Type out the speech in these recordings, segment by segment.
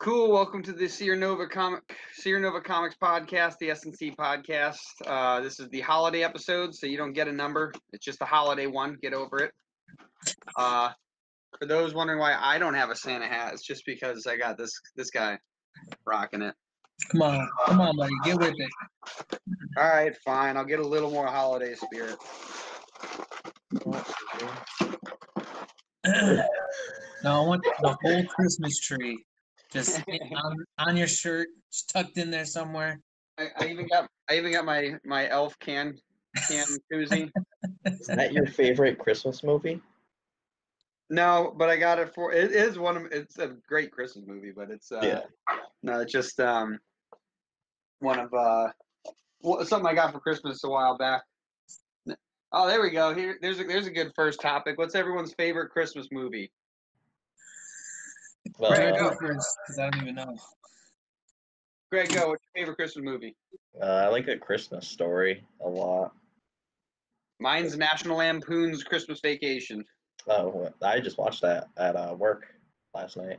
Cool. Welcome to the Sierra Nova Comics podcast, the SNC podcast. This is the holiday episode, so you don't get a number. It's just a holiday one. Get over it. For those wondering why I don't have a Santa hat, it's just because I got this guy rocking it. Come on, buddy, get with it. All right, fine. I'll get a little more holiday spirit. No, I want the whole Christmas tree just on your shirt, just tucked in there somewhere. I even got my elf can koozie. Is that your favorite Christmas movie? No, but I got it for it is one of it's a great Christmas movie, but it's no, it's just one of something I got for Christmas a while back. Oh, there we go. There's a good first topic. What's everyone's favorite Christmas movie? Greg, go first, because I don't even know. Greg, go. What's your favorite Christmas movie? I like A Christmas Story a lot. Mine's National Lampoon's Christmas Vacation. Oh, I just watched that at work last night.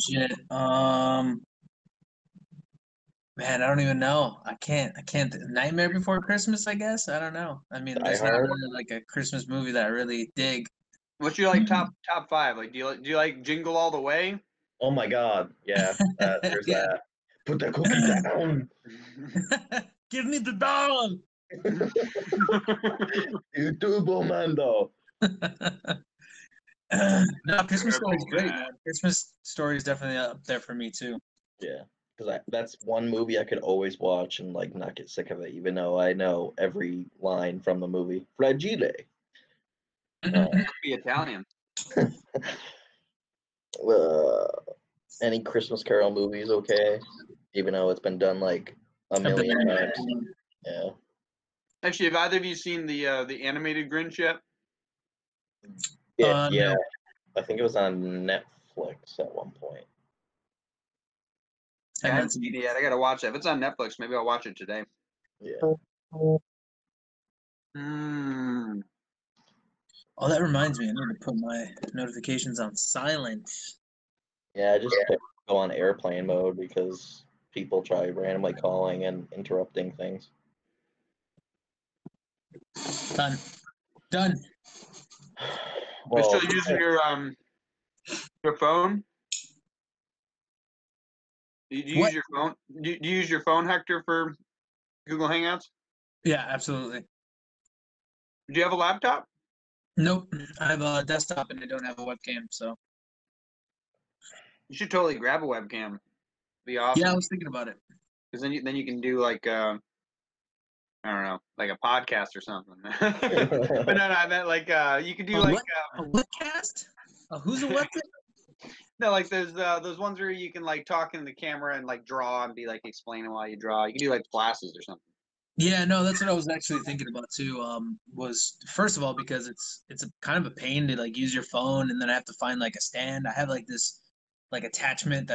Shit. Man, I don't even know. I can't. Nightmare Before Christmas, I guess. I don't know. I mean, there's not really like a Christmas movie that I really dig. What's your top five? Like, do you like Jingle All the Way? Oh my God! Yeah, there's that. Put that cookie down. Give me the dog. You turbo Mando. No, Christmas Story is great, man. Christmas Story is definitely up there for me too. Yeah, because that's one movie I could always watch and like not get sick of it, even though I know every line from the movie. Fragile. Be Italian. Any Christmas Carol movie is okay, even though it's been done like a million times. Yeah. Actually, have either of you seen the animated Grinch yet? Yeah. No. I think it was on Netflix at one point. I haven't seen it yet. I gotta watch it. If it's on Netflix, maybe I'll watch it today. Yeah. Oh, that reminds me. I need to put my notifications on silent. Yeah, I just go on airplane mode because people try randomly calling and interrupting things. Done. You're still using your phone? Do you use your phone? Do you use your phone, Hector, for Google Hangouts? Yeah, absolutely. Do you have a laptop? Nope. I have a desktop and I don't have a webcam, so. You should totally grab a webcam. Be awesome. Yeah, I was thinking about it. Because then you can do like I don't know, like a podcast or something. But no, I meant like you could do a like a webcast. Who's a webcam? No, like those ones where you can like talk in the camera and like draw and be like explaining while you draw. You can do like classes or something. Yeah, no, that's what I was actually thinking about too. Was first of all because it's a kind of a pain to like use your phone and then I have to find like a stand. I have like this like attachment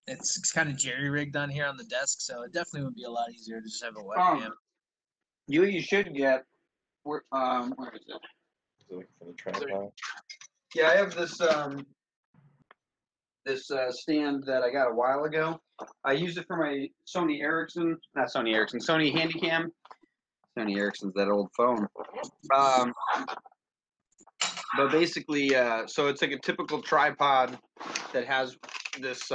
it's kind of jerry rigged on here on the desk, so it definitely would be a lot easier to just have a webcam. You should get where is it? Looking for the tripod. Yeah, I have this stand that I got a while ago. I used it for my Sony Handycam. Sony Ericsson's that old phone. But basically, so it's like a typical tripod that has this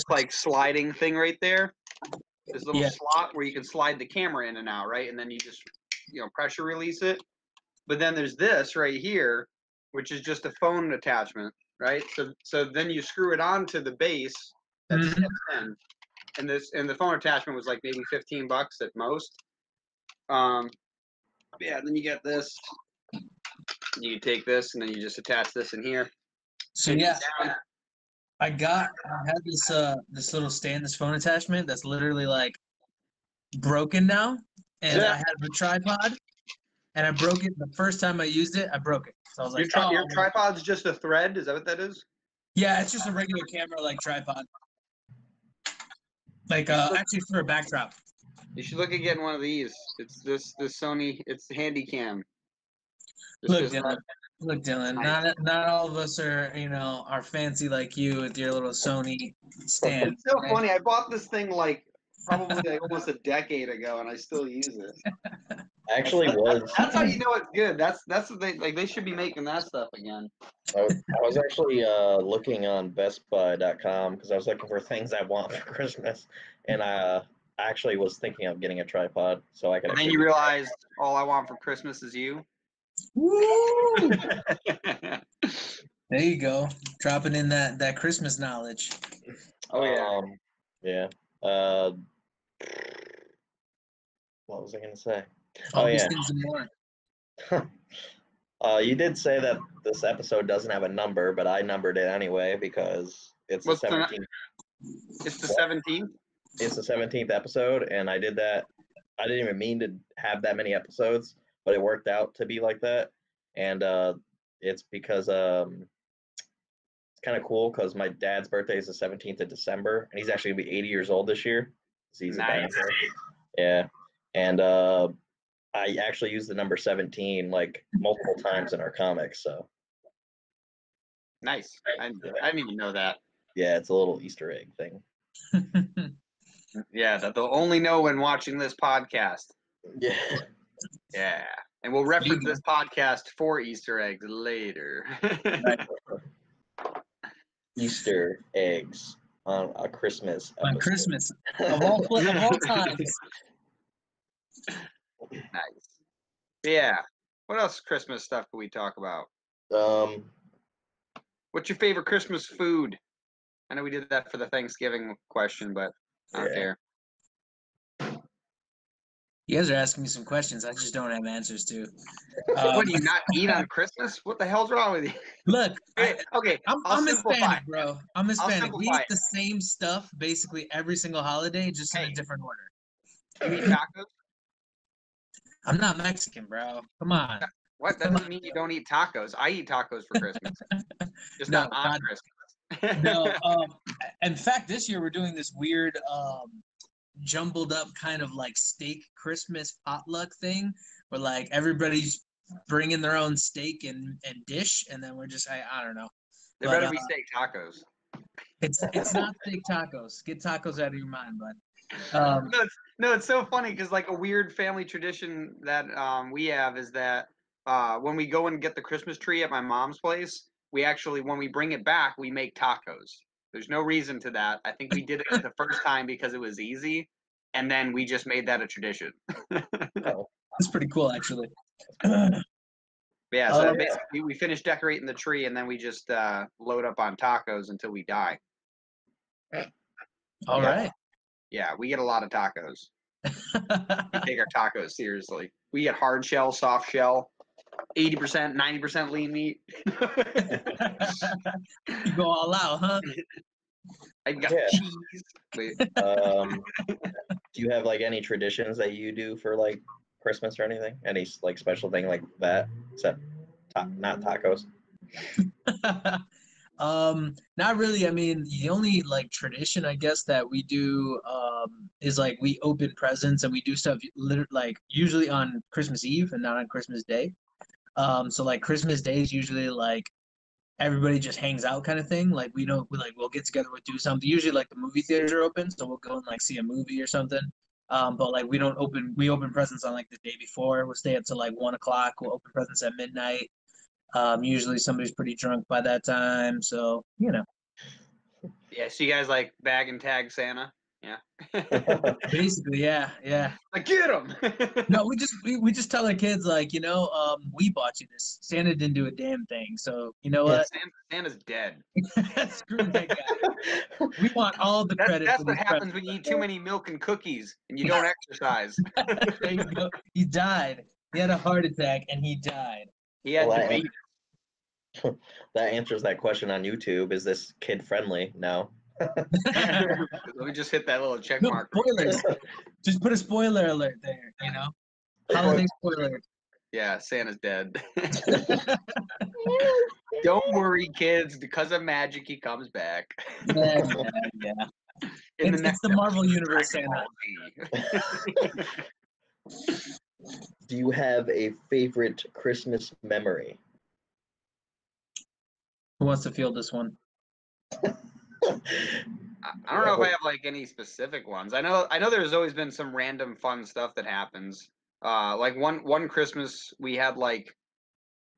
like sliding thing right there. This little slot where you can slide the camera in and out, right? And then you just pressure release it. But then there's this right here, which is just a phone attachment, right? So then you screw it onto the base that's in, and the phone attachment was like maybe $15 at most. Yeah, then you get this. You take this and then you just attach this in here. So yeah, I have this little stand, this phone attachment that's literally like broken now, and I have a tripod, and I broke it the first time I used it. I broke it, so I was like, your tripod's just a thread? Is that what that is? Yeah, it's just a regular camera like tripod, like actually for a backdrop. You should look at getting one of these. It's this Sony. It's the Handycam. Look, Dylan, Look, Dylan, Nice. not all of us are fancy like you with your little Sony stand. It's so Okay? funny. I bought this thing like probably like almost a decade ago, and I still use it. Actually was. That's how you know it's good. That's what they should be making that stuff again. I was actually looking on BestBuy.com because I was looking for things I want for Christmas, and I actually was thinking of getting a tripod so I could. And then you realized all I want for Christmas is you. Woo! There you go, dropping in that Christmas knowledge. Oh yeah. Yeah. What was I gonna say? All these yeah. things and more. You did say that this episode doesn't have a number, but I numbered it anyway because it's What's the 17th. It's the 17th. It's the 17th episode, and I did that. I didn't even mean to have that many episodes, but it worked out to be like that. And it's because it's kind of cool because my dad's birthday is the 17th of December, and he's actually gonna be 80 years old this year. He's a Nice. dinosaur. Yeah, and I actually used the number 17 like multiple times in our comics. So Nice. I didn't even know that. yeah, it's a little Easter egg thing. Yeah, that they'll only know when watching this podcast. Yeah. Yeah. And we'll reference this podcast for Easter eggs later. Easter eggs on a Christmas episode. On Christmas of all times. Nice. Yeah. What else Christmas stuff can we talk about? What's your favorite Christmas food? I know we did that for the Thanksgiving question, but I don't care. You guys are asking me some questions I just don't have answers to. What do you not eat on Christmas? What the hell's wrong with you? Look, Okay, I'm Hispanic, bro. I'm Hispanic. We eat it. the same stuff basically every single holiday, just in a different order. You eat tacos? I'm not Mexican, bro. Come on. What? That doesn't mean you don't eat tacos. I eat tacos for Christmas. Just not on Christmas. No. In fact, this year we're doing this weird jumbled up kind of like steak Christmas potluck thing where like everybody's bringing their own steak and dish, and then we're just I don't know. There better be steak tacos. It's not steak tacos. Get tacos out of your mind, bud. No, it's so funny because like a weird family tradition that we have is that when we go and get the Christmas tree at my mom's place, we actually, when we bring it back, we make tacos. There's no reason to that. I think we did it the first time because it was easy, and then we just made that a tradition. That's pretty cool, actually. Yeah, so basically we finish decorating the tree, and then we just load up on tacos until we die. All right. Yeah, we get a lot of tacos. We take our tacos seriously. We get hard shell, soft shell, 80%, 90% lean meat. You go all out, huh? I got cheese. Do you have like any traditions that you do for like Christmas or anything? Any like special thing like that, except not tacos? Not really. I mean, the only like tradition I guess that we do is like we open presents and we do stuff like usually on Christmas Eve and not on Christmas Day. So like Christmas Day is usually like everybody just hangs out kind of thing. Like we'll get together, we'll do something. Usually like the movie theaters are open, so we'll go and like see a movie or something. But like we open presents on like the day before. We'll stay up till like 1 o'clock. We'll open presents at midnight. Usually somebody's pretty drunk by that time, so you know. Yeah, so you guys like bag and tag Santa? Yeah. Basically, yeah. Like, get him. No, we just tell our kids like, we bought you this. Santa didn't do a damn thing, so you know what? Santa's dead. Screw that guy. We want all the credit. That's what happens when you eat too many milk and cookies and you don't exercise. There you go. He died. He had a heart attack and he died. He had to beat. That answers that question on YouTube. Is this kid friendly? No. Let me just hit that little check mark. Spoilers. Just put a spoiler alert there, Holiday spoiler. Yeah, Santa's dead. Don't worry, kids. Because of magic, he comes back. Yeah. It's the Marvel Universe Santa. Do you have a favorite Christmas memory? wants to field this one? I don't know if I have like any specific ones. I know there's always been some random fun stuff that happens. Like one Christmas we had like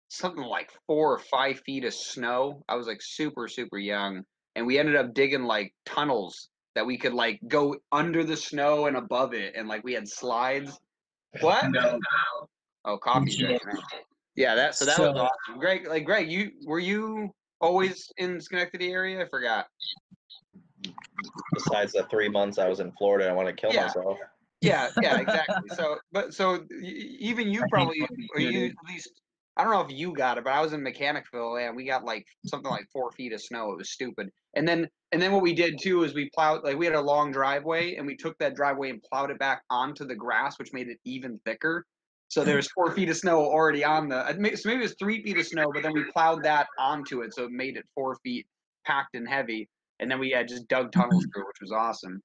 something like 4 or 5 feet of snow. I was like super young, and we ended up digging like tunnels that we could like go under the snow and above it, and like we had slides. What? No. Oh, coffee Yeah. drink. Yeah, that was awesome. Greg, were you always in Schenectady area? I forgot. Besides the 3 months I was in Florida, I want to kill myself. Yeah, exactly. So even you probably, or you at least, I don't know if you got it, but I was in Mechanicsville and we got like something like 4 feet of snow. It was stupid. And then what we did too is we plowed, like we had a long driveway and we took that driveway and plowed it back onto the grass, which made it even thicker. So there's 4 feet of snow already on the, so maybe it was 3 feet of snow, but then we plowed that onto it, so it made it 4 feet packed and heavy. And then we had just dug tunnels through, which was awesome.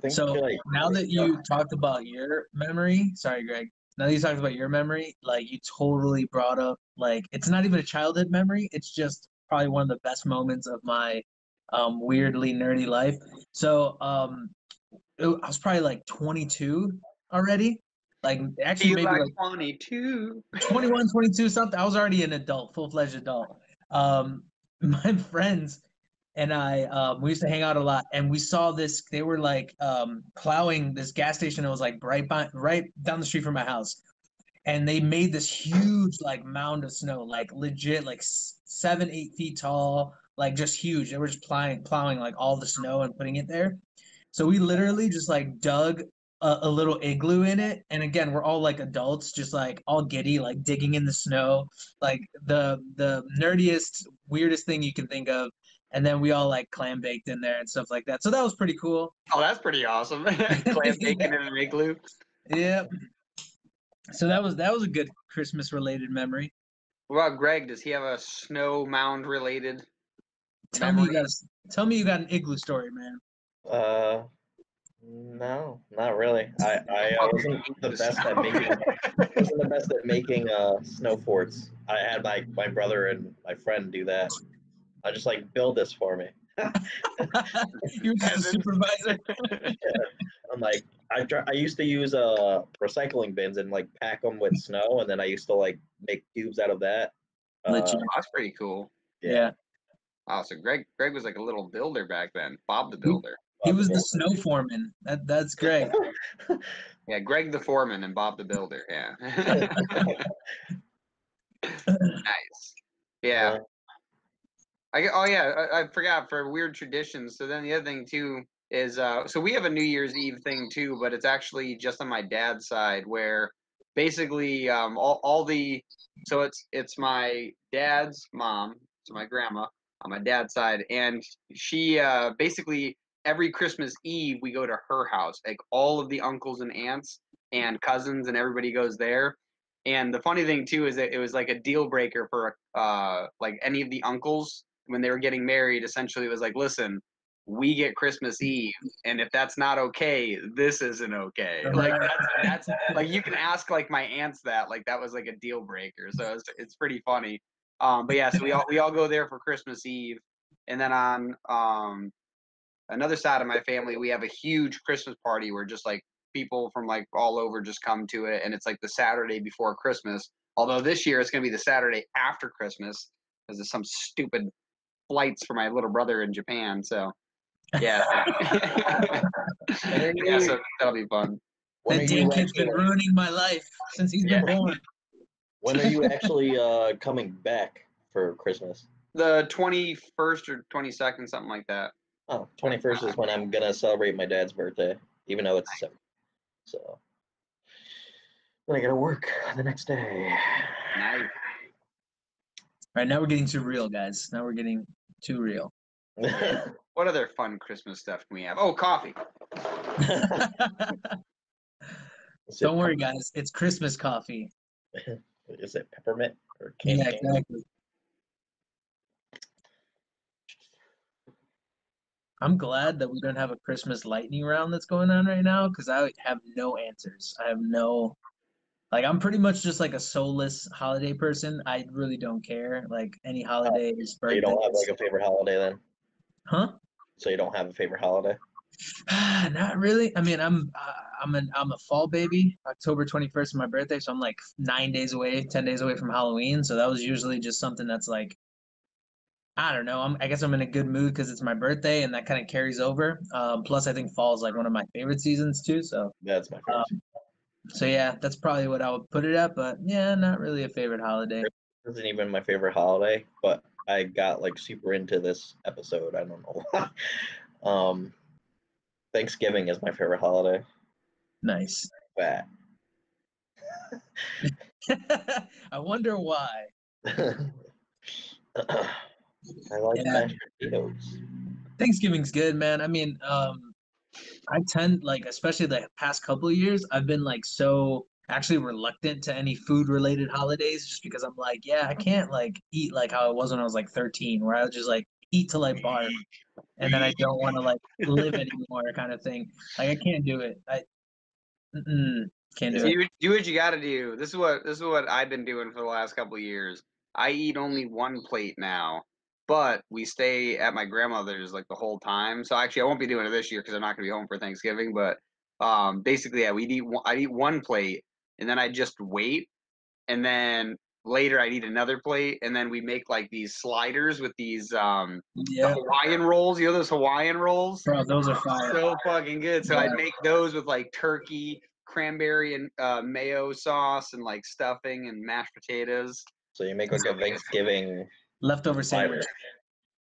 So now that you talked about your memory, sorry, Greg. Now that you talked about your memory, like you totally brought up, like it's not even a childhood memory. It's just probably one of the best moments of my weirdly nerdy life. So I was probably like 22 already. Like actually maybe like 22, 21, 22 something. I was already an adult, full-fledged adult. My friends and I, we used to hang out a lot, and we saw this. They were like plowing this gas station that was like right down the street from my house, and they made this huge like mound of snow, like legit, like 7, 8 feet tall, like just huge. They were just plowing like all the snow and putting it there. So we literally just like dug a little igloo in it, and again, we're all like adults, just like all giddy, like digging in the snow, like the nerdiest, weirdest thing you can think of. And then we all like clam baked in there and stuff like that. So that was pretty cool. Oh, that's pretty awesome. Clam bacon in an igloo. Yeah. So that was a good Christmas related memory. What about Greg? Does he have a snow mound related Tell me you got an igloo story, man. No, not really. I wasn't the best at making snow forts. I had my brother and my friend do that. I just like build this for me. You were just a supervisor. Yeah. I'm like I used to use recycling bins and like pack them with snow, and then I used to like make cubes out of that. That's pretty cool. Yeah. Oh, so Greg was like a little builder back then. Bob the Builder. He was the snow foreman. That's Greg. Yeah, Greg the foreman and Bob the Builder. Yeah. Nice. Yeah. I forgot for weird traditions. So then the other thing too is so we have a New Year's Eve thing too, but it's actually just on my dad's side where basically so it's my dad's mom, so my grandma on my dad's side, and she basically every Christmas Eve we go to her house, like all of the uncles and aunts and cousins and everybody goes there. And the funny thing too is that it was like a deal breaker for like any of the uncles when they were getting married. Essentially, it was like, listen, we get Christmas Eve, and if that's not okay, this isn't okay. Like that's like you can ask like my aunts that, like that was like a deal breaker. So it's pretty funny. But yeah, so we all go there for Christmas Eve, and then on another side of my family, we have a huge Christmas party where just like people from like all over just come to it, and it's like the Saturday before Christmas. Although this year it's going to be the Saturday after Christmas because of some stupid flights for my little brother in Japan. So yeah, yeah, so that'll be fun. That damn kid's been ruining my life since he's been born. When are you actually coming back for Christmas? The 21st or 22nd, something like that. Oh, 21st is when I'm going to celebrate my dad's birthday, even though it's December. So then I got to work the next day. Nice. All right, now we're getting too real, guys. Now we're getting too real. What other fun Christmas stuff can we have? Oh, coffee. Don't worry, guys. It's Christmas coffee. Is it peppermint or candy? Yeah, exactly. I'm glad that we don't have a Christmas lightning round that's going on right now because I have no answers. I have no Like I'm pretty much just like a soulless holiday person. I really don't care. Like any holidays, So you don't have birthdays. like a favorite holiday then? Huh? So you don't have a favorite holiday? Not really. I mean, I'm a fall baby. October 21st is my birthday, so I'm like 9 days away, 10 days away from Halloween. So that was usually just something that's like I don't know. I guess I'm in a good mood because it's my birthday, and that kind of carries over. Plus, I think fall is like one of my favorite seasons too. So, That's my favorite. so yeah, that's probably what I would put it at. But yeah, not really a favorite holiday. This isn't even my favorite holiday, but I got like super into this episode. I don't know why. Thanksgiving is my favorite holiday. Nice. Fat. I wonder why. I like Yeah. mashed potatoes. Thanksgiving's good, man. I mean, I tend like, especially the past couple of years, I've been like so actually reluctant to any food related holidays just because I'm like, yeah, I can't like eat like how it was when I was like 13, where I would just like eat till I barf and then I don't want to like live anymore kind of thing. Like I can't do it. Can't do it. Do what you got to do. This is what I've been doing for the last couple of years. I eat only one plate now, but we stay at my grandmother's like the whole time. So actually, I won't be doing it this year because I'm not gonna be home for Thanksgiving. But basically, yeah, I eat one plate, and then I just wait, and then later I eat another plate, and then we make like these sliders with these the Hawaiian rolls. You know those Hawaiian rolls? Bro, those are fire. So fucking good. So Yeah. I'd make those with like turkey, cranberry, and mayo sauce, and like stuffing and mashed potatoes. So you make like a Thanksgiving Leftover sandwich.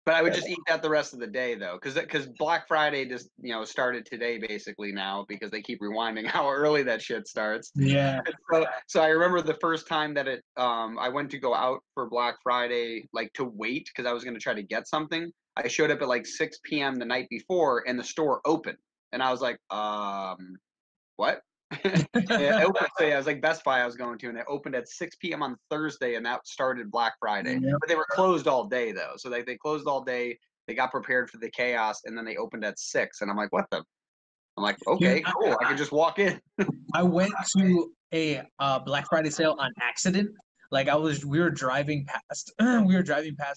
But I would just eat that the rest of the day though, because Black Friday just started today basically now because they keep rewinding how early that shit starts. Yeah. So I remember the first time that I went to go out for Black Friday like to wait because I was gonna try to get something. I showed up at like 6 p.m. the night before and the store opened, and I was like, what? It opened, so yeah, it was like Best Buy I was going to, and it opened at 6 p.m. on Thursday, and that started Black Friday. Yep. But they were closed all day though, so they closed all day. They got prepared for the chaos, and then they opened at 6, and I'm like, what the? I'm like, okay, cool, I can just walk in. I went to a Black Friday sale on accident. Like we were driving past,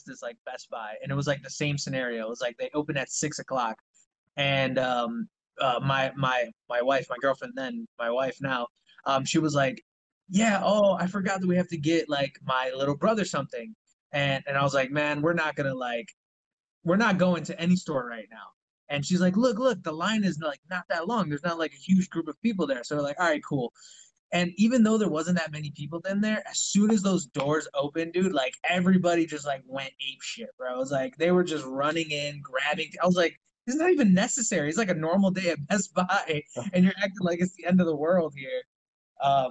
this like Best Buy, and it was like the same scenario. It was like they opened at 6 o'clock, and my wife, my girlfriend then, my wife now, she was like, yeah, oh, I forgot that we have to get like my little brother something, and I was like, man, we're not going to any store right now. And she's like, look, the line is like not that long. There's not like a huge group of people there. So we're like, all right, cool. And even though there wasn't that many people in there, as soon as those doors opened, dude, like everybody just like went ape shit, bro. It was like they were just running in, grabbing. I was like, it's not even necessary. It's like a normal day at Best Buy, and you're acting like it's the end of the world here.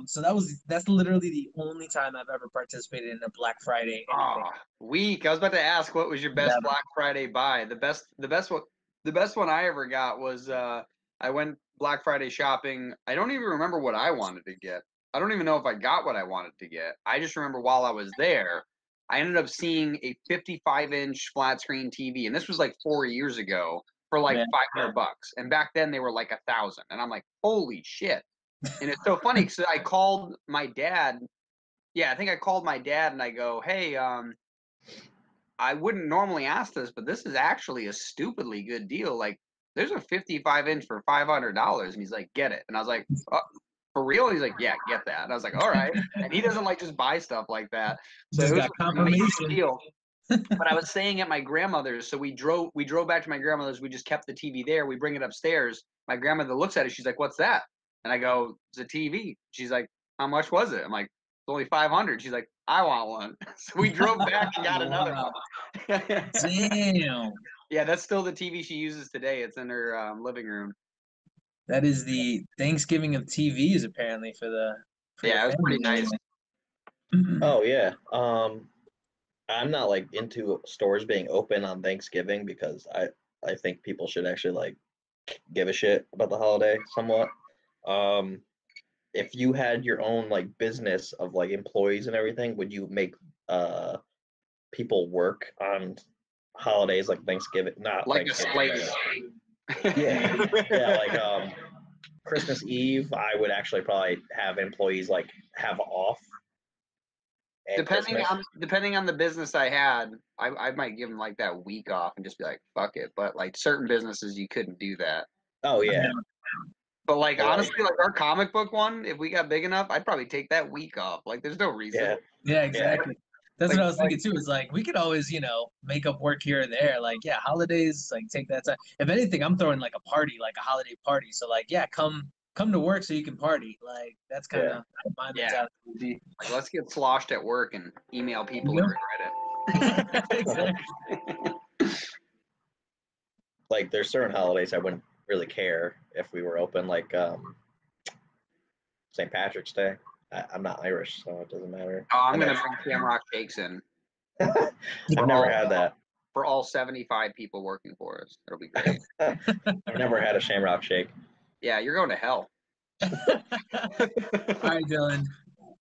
So that's literally the only time I've ever participated in a Black Friday anything. Oh, weak. I was about to ask what was your best Black Friday buy. The best one I ever got was I went Black Friday shopping. I don't even remember what I wanted to get. I don't even know if I got what I wanted to get. I just remember while I was there, I ended up seeing a 55-inch flat screen TV, and this was like 4 years ago for like $500. And back then they were like 1,000, and I'm like, holy shit. And it's so funny because I called my dad. Yeah, I think I called my dad and I go, hey, I wouldn't normally ask this, but this is actually a stupidly good deal. Like, there's a 55-inch for $500, and he's like, get it. And I was like, oh, for real? He's like, yeah, get that. And I was like, all right. And he doesn't like just buy stuff like that. So it was an amazing deal. But I was staying at my grandmother's, so we drove back to my grandmother's. We just kept the TV there. We bring it upstairs. My grandmother looks at it. She's like, what's that? And I go, it's a TV. She's like, how much was it? I'm like, it's only 500. She's like, I want one. So we drove back and got another one. Damn. Yeah, that's still the TV she uses today. It's in her living room. That is the Thanksgiving of TVs, apparently, for the. Yeah, it was pretty nice. Oh yeah. I'm not like into stores being open on Thanksgiving because I think people should actually like give a shit about the holiday somewhat. If you had your own like business of like employees and everything, would you make people work on holidays like Thanksgiving? Not like Thanksgiving. a slave. Yeah, like Christmas Eve, I would actually probably have employees like have off. Depending on the business I had, I might give them like that week off and just be like, fuck it. But like certain businesses, you couldn't do that. Oh yeah. But like honestly, like our comic book one, if we got big enough, I'd probably take that week off. Like there's no reason. Yeah, exactly. That's Like, what I was thinking too. Is like we could always, make up work here or there. Like, yeah, holidays, like take that time. If anything, I'm throwing like a party, like a holiday party. So like, yeah, come to work so you can party. Like that's kind of my mentality would be. Like, let's get sloshed at work and email people and regret it. Exactly. Like there's certain holidays I wouldn't really care if we were open, like St. Patrick's Day. I'm not Irish, so it doesn't matter. Oh, I'm gonna bring Shamrock Shakes in. I've never had that. For all 75 people working for us. It'll be great. I've never had a Shamrock Shake. Yeah, you're going to hell. All right, Dylan.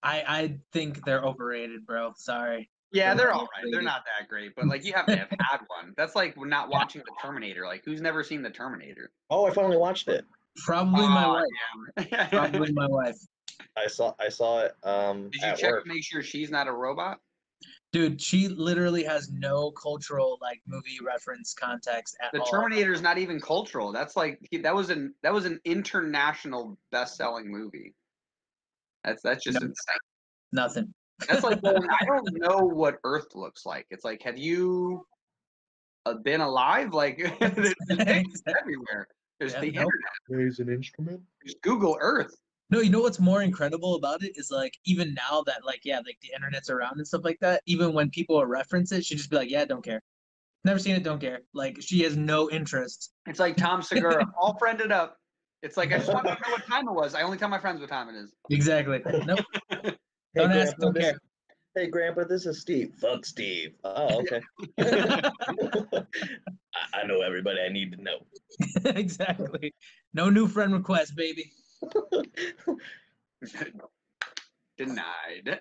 I think they're overrated, bro. Sorry. Yeah, they're all right. They're not that great, but like you have to have had one. That's like not watching the Terminator. Like who's never seen the Terminator? Oh, I finally watched it. Probably my wife. Yeah. Probably my wife. I saw it. Did you check work. to make sure she's not a robot? Dude, she literally has no cultural like movie reference context at all. The Terminator is not even cultural. That's like that was an international best-selling movie. That's just insane. Nothing. That's like I don't know what Earth looks like. It's like, have you been alive? Like there's things everywhere. There's the internet. There's an instrument. Just Google Earth. No, you know what's more incredible about it is like even now that like the internet's around and stuff like that, even when people reference it, she just be like, yeah, don't care. Never seen it, don't care. Like she has no interest. It's like Tom Segura, all friended up. It's like I just want to know what time it was. I only tell my friends what time it is. Exactly. Nope. Hey, Don't ask, Grandpa, don't care. Hey, Grandpa, this is Steve. Fuck Steve. Oh, okay. I know everybody I need to know. Exactly. No new friend request, baby. Denied.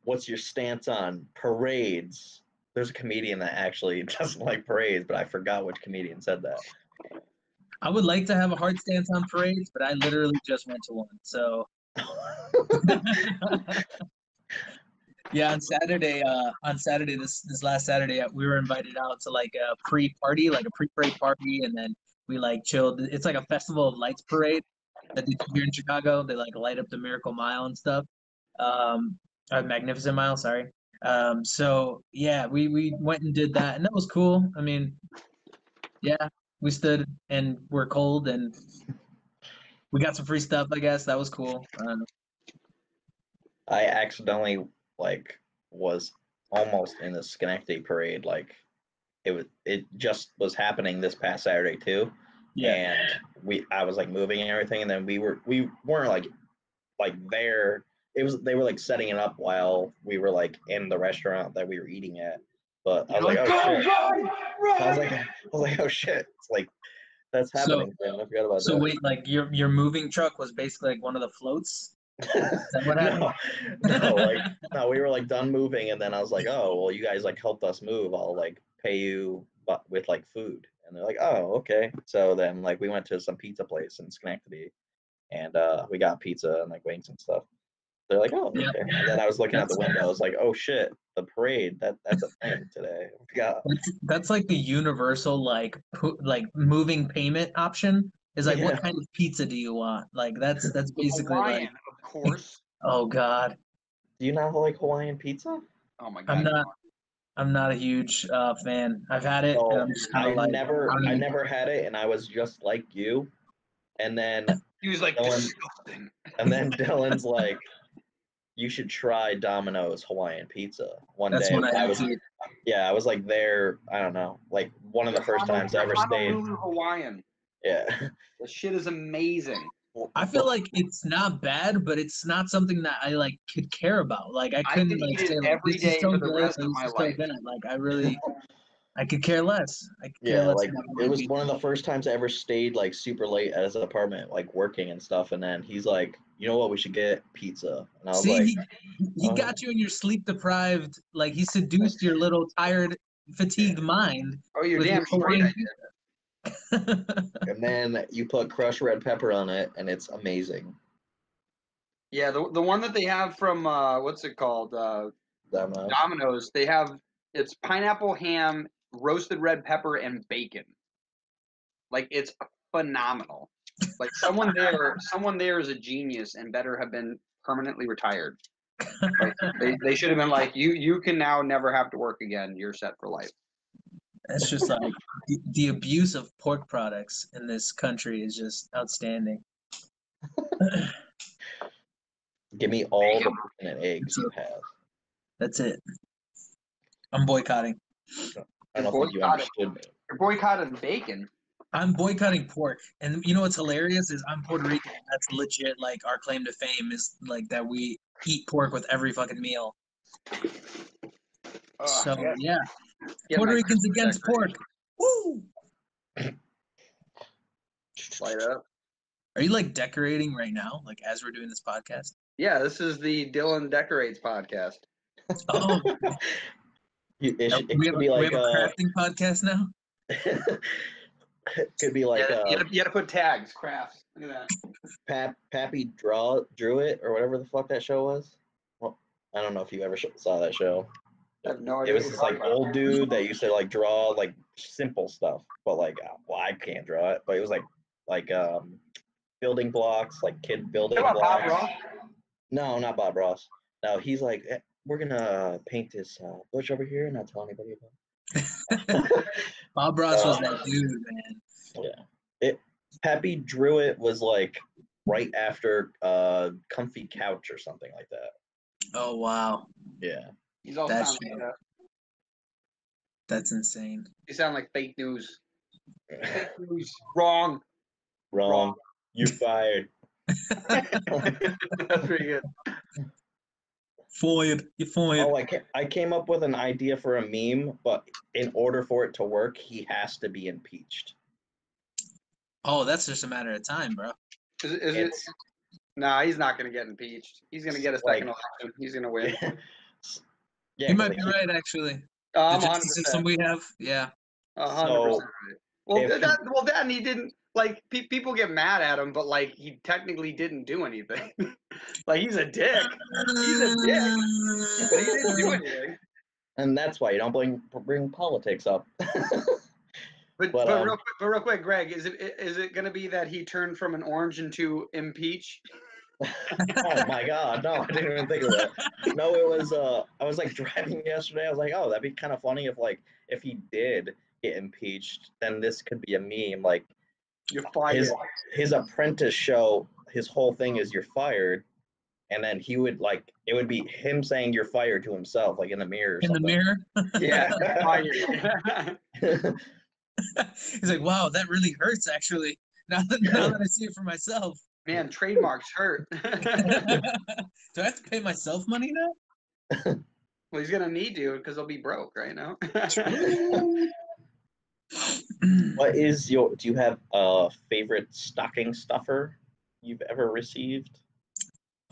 What's your stance on parades? There's a comedian that actually doesn't like parades, but I forgot which comedian said that. I would like to have a hard stance on parades, but I literally just went to one. So yeah, on Saturday, this last Saturday, we were invited out to like a pre-party, like a pre-parade party, and then we like chilled. It's like a festival of lights parade that they do here in Chicago. They like light up the Miracle Mile and stuff. Magnificent Mile, sorry. So yeah, we went and did that, and that was cool. I mean, yeah, we stood and we're cold, and we got some free stuff. I guess that was cool. I accidentally was almost in the Schenectady parade. Like it just was happening this past Saturday too. Yeah. And I was like moving and everything, and then we weren't like there. They were like setting it up while we were like in the restaurant that we were eating at. But I was like, oh shit. I was like, oh shit. It's like that's happening. Man. I forgot about that. So wait, like your moving truck was basically like one of the floats? Is that what happened? No, we were like done moving, and then I was like, oh well, you guys like helped us move. I'll like pay you with like food. And they're like, oh, okay. So then like we went to some pizza place in Schenectady, and we got pizza and like wings and stuff. They're like, oh, okay. And then I was looking out the window. I was like, oh shit, the parade. That's a thing today. I forgot. That's like the universal like moving payment option. Is like, what kind of pizza do you want? Like that's basically Hawaiian, like, of course. Oh God. Do you not like Hawaiian pizza? Oh my God. I'm not a huge fan. I've had it. So and I'm just I never had it, and I was just like you. And then he was like disgusting. And then Dylan's like, you should try Domino's Hawaiian pizza one That's day. What I was, I was like there. I don't know, like one of the first times I ever stayed. Hawaiian. Yeah. The shit is amazing. I feel like it's not bad, but it's not something that I like could care about. Like I couldn't like say like, every day for the rest of my life. Like I could care less. Like it was one of the first times I ever stayed like super late at his apartment, like working and stuff. And then he's like, you know what, we should get pizza. And I was like, he got you in your sleep deprived, like he seduced your little tired, fatigued mind. Oh, you're damn straight. And then you put crushed red pepper on it, and it's amazing. Yeah, the one that they have from what's it called? Domino's. Domino's. It's pineapple, ham, roasted red pepper, and bacon. Like it's phenomenal. Like someone there is a genius and better have been permanently retired. Like they should have been like, you can now never have to work again. You're set for life. It's just like the abuse of pork products in this country is just outstanding. Give me all the bacon and eggs you have. That's it. I'm boycotting. I don't think you understood me. You're boycotting bacon. I'm boycotting pork. And you know what's hilarious is I'm Puerto Rican. That's legit, like, our claim to fame is, like, that we eat pork with every fucking meal. So, yeah. Puerto Ricans against pork. Woo! Light up. Are you, like, decorating right now, like, as we're doing this podcast? Yeah, this is the Dylan Decorates podcast. Oh. It we could be like a crafting podcast now? It could be like you had to put tags, crafts. Look at that. Pappy drew it or whatever the fuck that show was. Well, I don't know if you ever saw that show. I have no idea. It was this like old dude that used to like draw like simple stuff, but like I can't draw it. But it was like building blocks, like kid building blocks. Bob Ross? No, not Bob Ross. No, he's like, we're gonna paint this bush over here and not tell anybody about it. Bob Ross was that dude, man. Yeah. Pappy drew it was like right after Comfy Couch or something like that. Oh wow. Yeah. He's all That's sounding like that. That's insane. You sound like fake news. Fake news. Wrong. You're fired. That's pretty good. Fired. You're fired. Oh, I came up with an idea for a meme, but in order for it to work, he has to be impeached. Oh, that's just a matter of time, bro. Is it? Nah, he's not going to get impeached. He's going to get a second election. He's going to win. Yeah, you might be right, actually. The justice system we have, yeah. 100% right. Well, then he didn't. Like, people get mad at him, but, like, he technically didn't do anything. Like, he's a dick. He's a dick. But he didn't do anything. And that's why you don't bring politics up. But real quick, Greg, is it going to be that he turned from an orange into impeach? Oh, my God. No, I didn't even think of that. No, it was, I was, like, driving yesterday. I was like, oh, that'd be kind of funny if he did get impeached, then this could be a meme. Like, you're fired. His apprentice show, his whole thing is you're fired, and then he would it would be him saying you're fired to himself, like in the mirror. Or something. The mirror? Yeah. He's like, wow, that really hurts actually. Now that I see it for myself. Man, trademarks hurt. Do I have to pay myself money now? Well, he's gonna need to because he'll be broke right now. Do you have a favorite stocking stuffer you've ever received?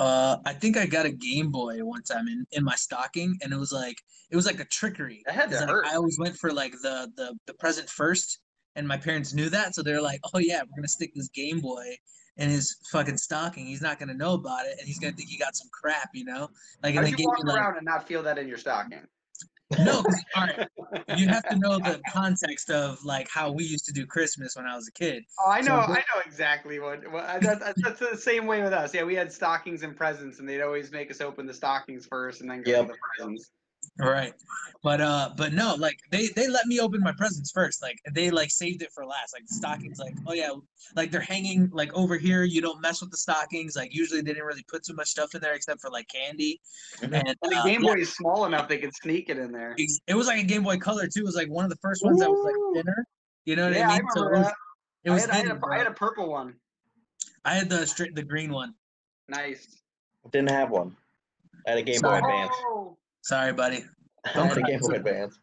I think I got a Game Boy one time in my stocking, and it was like a trickery. That had to hurt. I always went for like the present first, and my parents knew that, so they're like, "Oh yeah, we're gonna stick this Game Boy in his fucking stocking. He's not gonna know about it, and he's gonna think he got some crap, you know." Like, how and do you walk around and not feel that in your stocking? No, all right. You have to know the context of like how we used to do Christmas when I was a kid. Oh, I know exactly what that's the same way with us. Yeah, we had stockings and presents, and they'd always make us open the stockings first and then go to the presents. Right, but no, like they let me open my presents first. Like they like saved it for last. Like the stockings, like oh yeah, like they're hanging like over here. You don't mess with the stockings. Like usually they didn't really put too much stuff in there except for like candy. And the Game Boy is small enough they could sneak it in there. It was like a Game Boy Color too. It was like one of the first ones that was like thinner. You know what I mean? I remember that. It was. I had a purple one. I had the green one. Nice. Didn't have one. I had a Game Boy Advance. Sorry, buddy. I had a Game Boy Advance.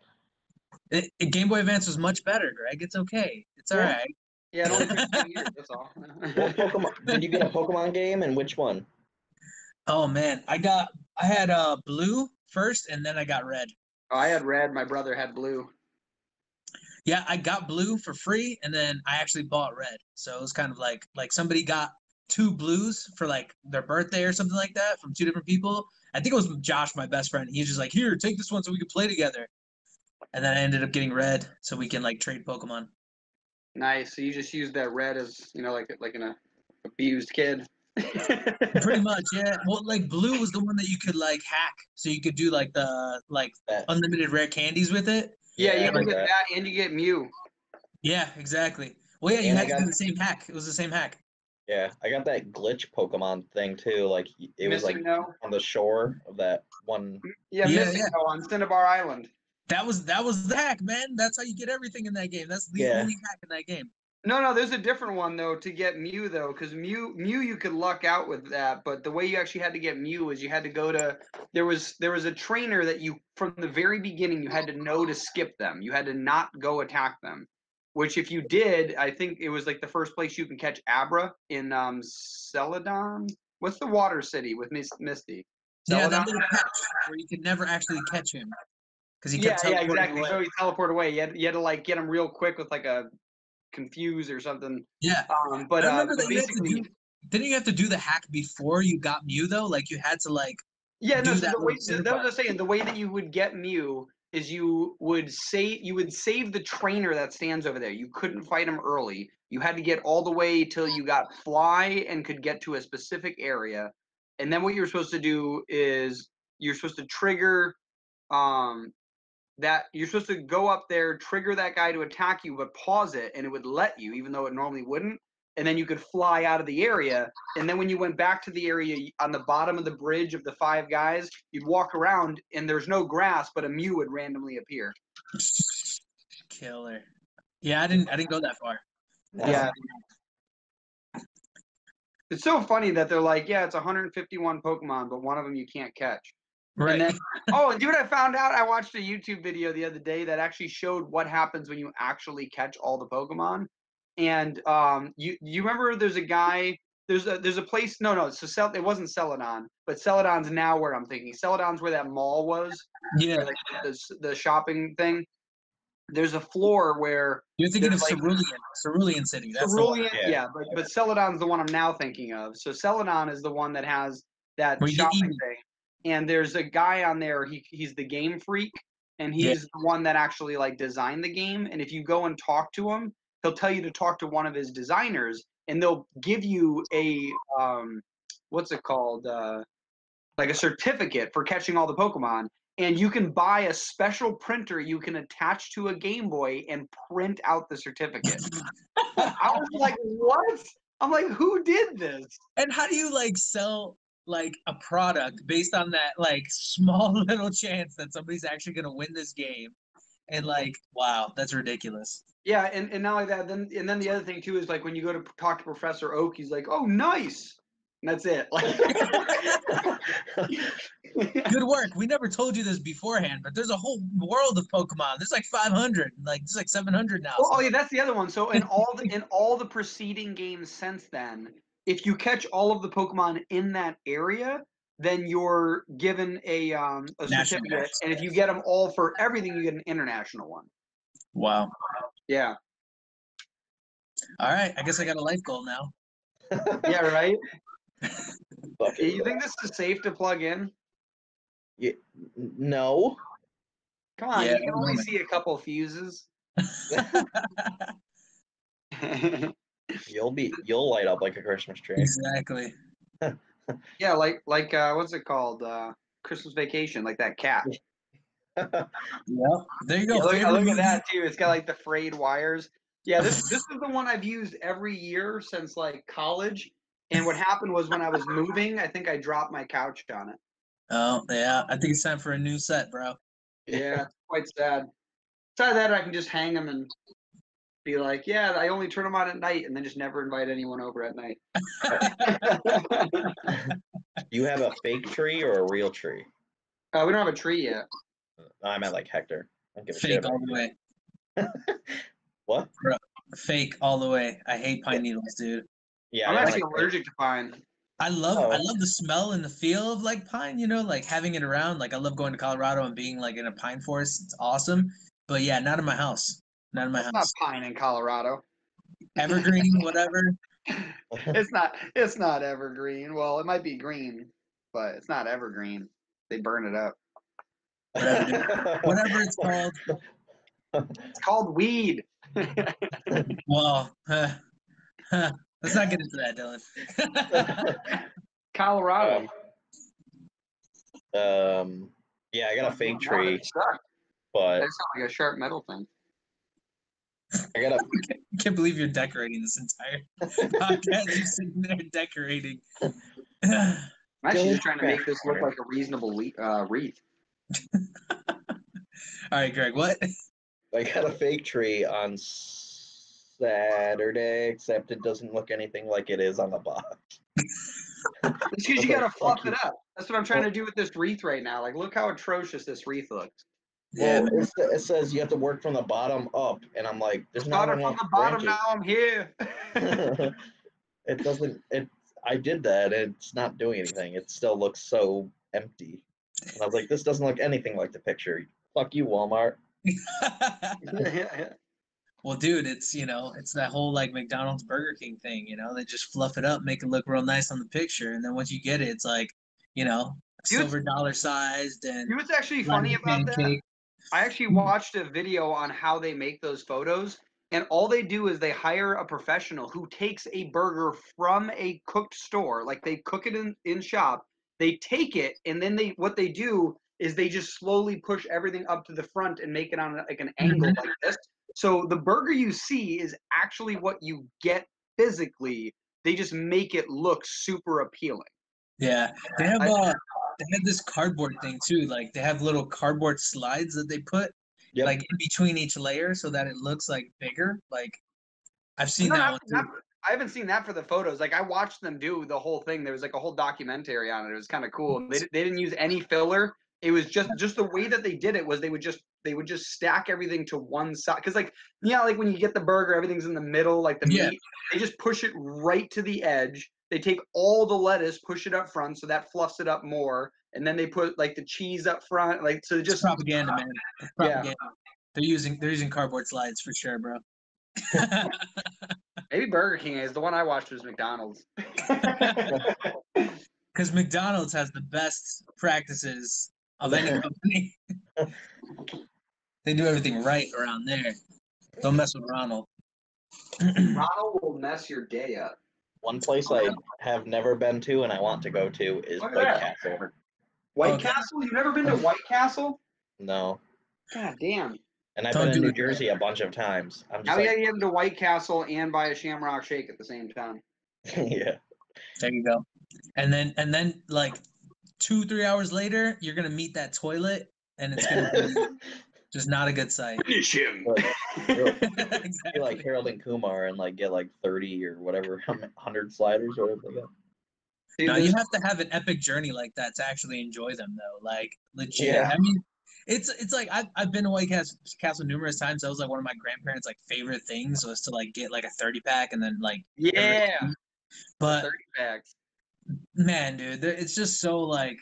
Game Boy Advance was much better, Greg. It's okay. It's all right. Yeah, it only took 2 years. That's all. What Pokemon? Did you get a Pokemon game, and which one? Oh man, I had blue first, and then I got red. Oh, I had red. My brother had blue. Yeah, I got blue for free, and then I actually bought red. So it was kind of like somebody got 2 blues for like their birthday or something like that from 2 different people. I think it was Josh, my best friend. He's just like, here, take this one so we can play together. And then I ended up getting red so we can like trade Pokemon. Nice. So you just use that red as, like an abused kid. Pretty much, yeah. Well, like blue was the one that you could like hack, so you could do like the unlimited rare candies with it. Yeah, you I can like get that. that, and you get Mew. Yeah, exactly. Well, yeah, you And I had to got- do the same hack. It was the same hack. Yeah, I got that glitch Pokemon thing too. Like it was like No. on the shore of that one. Yeah, Yeah, Missing yeah. No on Cinnabar Island. That was the hack, man. That's how you get everything in that game. That's the Yeah. only hack in that game. No, there's a different one though to get Mew though, because Mew you could luck out with that, but the way you actually had to get Mew is you had to go to there was a trainer that you from the very beginning you had to know to skip them. You had to not go attack them. Which if you did, I think it was like the first place you can catch Abra in Celadon. What's the water city with Misty? Yeah, that Celadon? little patch where you could never actually catch him because he Yeah, kept teleporting exactly. away. So he teleported away. You had to like get him real quick with like a confuse or something. Yeah, But I remember so that you had to basically, didn't you have to do the hack before you got Mew though? Like you had to like yeah, no. do So that the way little that was I was saying, the way that you would get Mew is you would save the trainer that stands over there. You couldn't fight him early. You had to get all the way till you got Fly and could get to a specific area, and then what you're supposed to do is you're supposed to trigger that you're supposed to go up there, trigger that guy to attack you, but pause it, and it would let you, even though it normally wouldn't. And then you could fly out of the area. And then when you went back to the area on the bottom of the bridge of the 5 guys, you'd walk around, and there's no grass, but a Mew would randomly appear. Killer. Yeah, I didn't go that far. Yeah. It's so funny that they're like, yeah, it's 151 Pokemon, but one of them you can't catch. Right. And then, and do what I found out? I watched a YouTube video the other day that actually showed what happens when you actually catch all the Pokemon. And you remember there's a guy, there's a place, no, so it wasn't Celadon, but Celadon's now where I'm thinking. Celadon's where that mall was. Yeah. Like the shopping thing. There's a floor where You're thinking of like, Cerulean City. That's the one. yeah, but Celadon's the one I'm now thinking of. So Celadon is the one that has that shopping thing. And there's a guy on there, he's the game freak, and he's the one that actually like designed the game. And if you go and talk to him, he'll tell you to talk to one of his designers, and they'll give you a what's it called? Like a certificate for catching all the Pokemon. And you can buy a special printer you can attach to a Game Boy and print out the certificate. I was like, what? I'm like, who did this? And how do you like sell like a product based on that like small little chance that somebody's actually gonna win this game? And like, wow, that's ridiculous. Yeah, and not like that. Then the other thing too is like when you go to talk to Professor Oak, he's like, "Oh, nice," and that's it. Like, good work. We never told you this beforehand, but there's a whole world of Pokemon. There's like 500, like there's like 700 now. Well, yeah, that's the other one. So in all the preceding games since then, if you catch all of the Pokemon in that area, then you're given a certificate, and if you get them all for everything, you get an international one. Wow. Yeah. All right. I guess I got a life goal now. Yeah. Right. You think this is safe to plug in? Yeah, no. Come on, Yeah, you can only see a couple fuses. You'll light up like a Christmas tree. Exactly. Yeah, like what's it called? Christmas Vacation, like that cat. Yeah. There you go. Yeah, look at that too. It's got like the frayed wires. Yeah, this is the one I've used every year since like college. And what happened was when I was moving, I think I dropped my couch on it. Oh yeah, I think it's time for a new set, bro. Yeah, it's quite sad. Besides that, I can just hang them and be like, yeah, I only turn them on at night, and then just never invite anyone over at night. You have a fake tree or a real tree? We don't have a tree yet. I meant like Hector. I don't give a Fake shit all the way. What? Bro, fake all the way. I hate pine needles, dude. Yeah, I'm I actually like allergic to pine. I love the smell and the feel of like pine, you know, like having it around. Like I love going to Colorado and being like in a pine forest. It's awesome. But yeah, not in my house. Not in my It's house. not pine in Colorado. Evergreen, whatever. It's not evergreen. Well, it might be green, but it's not evergreen. They burn it up. Whatever it's called. It's called weed. Well, let's not get into that, Dylan. Colorado. Yeah, I got a fake tree, but that sounds like a sharp metal thing. I got a. I can't believe you're decorating this entire podcast. You're sitting there decorating. I'm actually just trying to make this look like a reasonable wreath. All right, Greg, what? I got a fake tree on Saturday, except it doesn't look anything like it is on the box. It's because you gotta fluff it up. That's what I'm trying to do with this wreath right now. Like, look how atrocious this wreath looks. Well, it says you have to work from the bottom up, and I'm like, there's not enough from the bottom. branches. Now I'm here. It doesn't. I did that, and it's not doing anything. It still looks so empty. And I was like, this doesn't look anything like the picture. Fuck you, Walmart. Well, dude, it's that whole like McDonald's Burger King thing. They just fluff it up, make it look real nice on the picture, and then once you get it, it's like silver dollar sized and. You know what's actually funny about that? I actually watched a video on how they make those photos, and all they do is they hire a professional who takes a burger from a cooked store, like they cook it in shop. They take it, and then what they do is they just slowly push everything up to the front and make it on like an angle like this. So the burger you see is actually what you get physically. They just make it look super appealing. Yeah, they have this cardboard thing too. Like they have little cardboard slides that they put like in between each layer so that it looks like bigger. Like I've seen that one too. I haven't seen that for the photos. Like I watched them do the whole thing. There was like a whole documentary on it. It was kind of cool. They didn't use any filler. It was just the way that they did it was they would just stack everything to one side. Because like like when you get the burger, everything's in the middle, like the meat. They just push it right to the edge. They take all the lettuce, push it up front, so that fluffs it up more, and then they put like the cheese up front, like so. Just it's propaganda, man. It's propaganda. Yeah. They're using cardboard slides for sure, bro. Maybe Burger King is. The one I watched was McDonald's. Because McDonald's has the best practices of any company. They do everything right around there. Don't mess with Ronald. Ronald will mess your day up. One place I have never been to and I want to go to is White Castle. White Castle? You've never been to White Castle? No. God damn. And I've been in New Jersey a bunch of times. You get into White Castle and buy a Shamrock Shake at the same time. Yeah. There you go. And then like 2-3 hours later, you're gonna meet that toilet, and it's gonna be just not a good sight. Finish him. Exactly. Like Harold and Kumar and like get like 30 or whatever 100 sliders or whatever. No, you have to have an epic journey like that to actually enjoy them, though. Like legit. Yeah. I mean, it's like I've been to White Castle numerous times. That was like one of my grandparents' like favorite things was to like get like a 30-pack and then like But 30 packs. Man, dude, it's just so like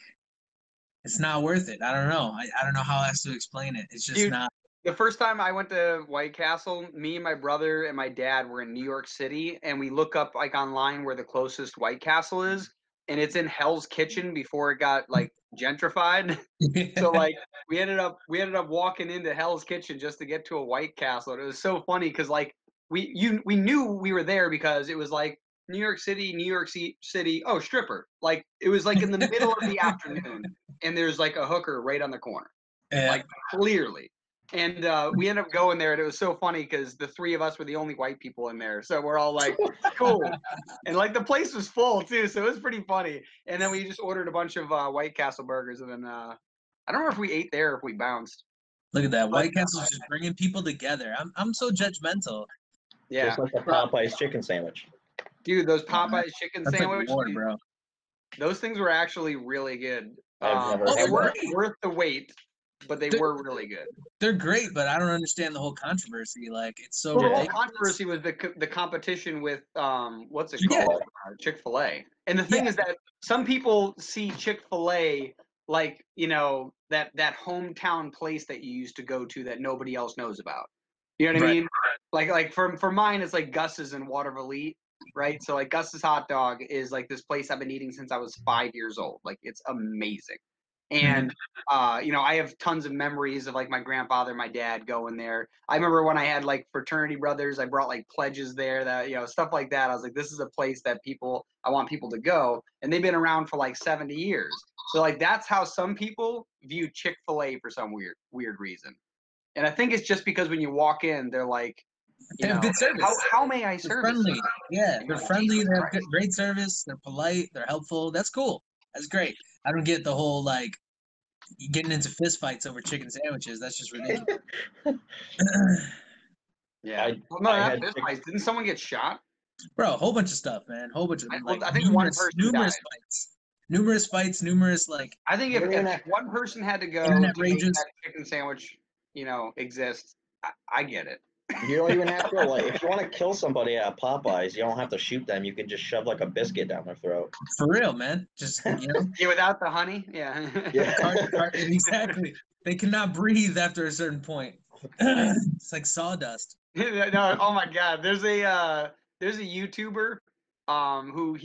it's not worth it. I don't know. I don't know how else to explain it. It's just not. The first time I went to White Castle, me and my brother and my dad were in New York City, and we look up like online where the closest White Castle is, and it's in Hell's Kitchen before it got like gentrified. So like we ended up walking into Hell's Kitchen just to get to a White Castle. And it was so funny because like we knew we were there because it was like New York City, oh, stripper. Like it was like in the middle of the afternoon, and there's like a hooker right on the corner, like clearly. And we ended up going there, and it was so funny because the three of us were the only white people in there. So we're all like, cool. And like the place was full too, so it was pretty funny. And then we just ordered a bunch of White Castle burgers, and then I don't know if we ate there or if we bounced. Look at that. White Castle's just bringing people together. I'm so judgmental. Yeah. Just like the Popeye's chicken sandwich. Dude, those Popeye's chicken sandwich, like bro. Those things were actually really good. They weren't worth the wait, but they were really good. They're great, but I don't understand the whole controversy. Like it's so the ridiculous. whole controversy was the competition with what's it called? Chick-fil-A. And the thing is that some people see Chick-fil-A like, you know, that hometown place that you used to go to that nobody else knows about. You know what I Right. mean? Like for mine, it's like Gus's and Waterville Elite, right? So like Gus's hot dog is like this place I've been eating since I was 5 years old. Like it's amazing. And you know, I have tons of memories of like my grandfather, my dad going there. I remember when I had like fraternity brothers, I brought like pledges there, that, you know, stuff like that. I was like, this is a place that I want people to go. And they've been around for like 70 years. So like that's how some people view Chick-fil-A for some weird reason. And I think it's just because when you walk in, they're like, They have good service. how may I They're service friendly. you? Yeah, You they're know, friendly. Jesus They have Christ. great service. They're polite. They're helpful. That's cool. That's great. I don't get the whole like getting into fist fights over chicken sandwiches. That's just ridiculous. Yeah. I- Well, no, I not had fist chick- fights. Didn't someone get shot? Bro, a whole bunch of stuff, man. Whole bunch of like I think one person numerous died. fights. Numerous fights, numerous like I think if Internet- one person had to go Internet to make rages. that chicken sandwich, you know, exist, I get it. You don't even have to, like, if you want to kill somebody at Popeyes, you don't have to shoot them. You can just shove like a biscuit down their throat. for real, man. Just you know, Yeah, without the honey, yeah. exactly. They cannot breathe after a certain point. It's like sawdust. No, oh my God. There's a YouTuber who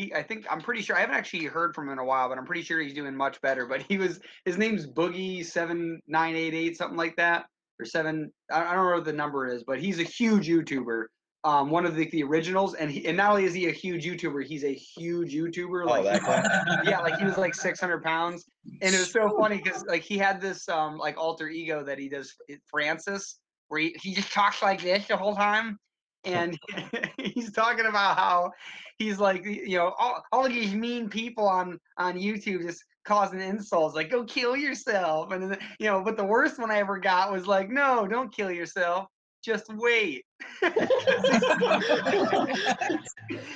I'm pretty sure I haven't actually heard from him in a while, but I'm pretty sure he's doing much better. But his name's Boogie7988, something like that. Or I don't know what the number is, but he's a huge YouTuber. One of the originals, and not only is he a huge YouTuber, he's a huge YouTuber. Oh, Like that guy? yeah, like he was like 600 pounds, and it was so funny because like he had this like alter ego that he does, Francis, where he just talks like this the whole time, and he's talking about how he's like, you know, all these mean people on YouTube just causing insults, like go kill yourself, and then, you know, but the worst one I ever got was like, no, don't kill yourself, just wait,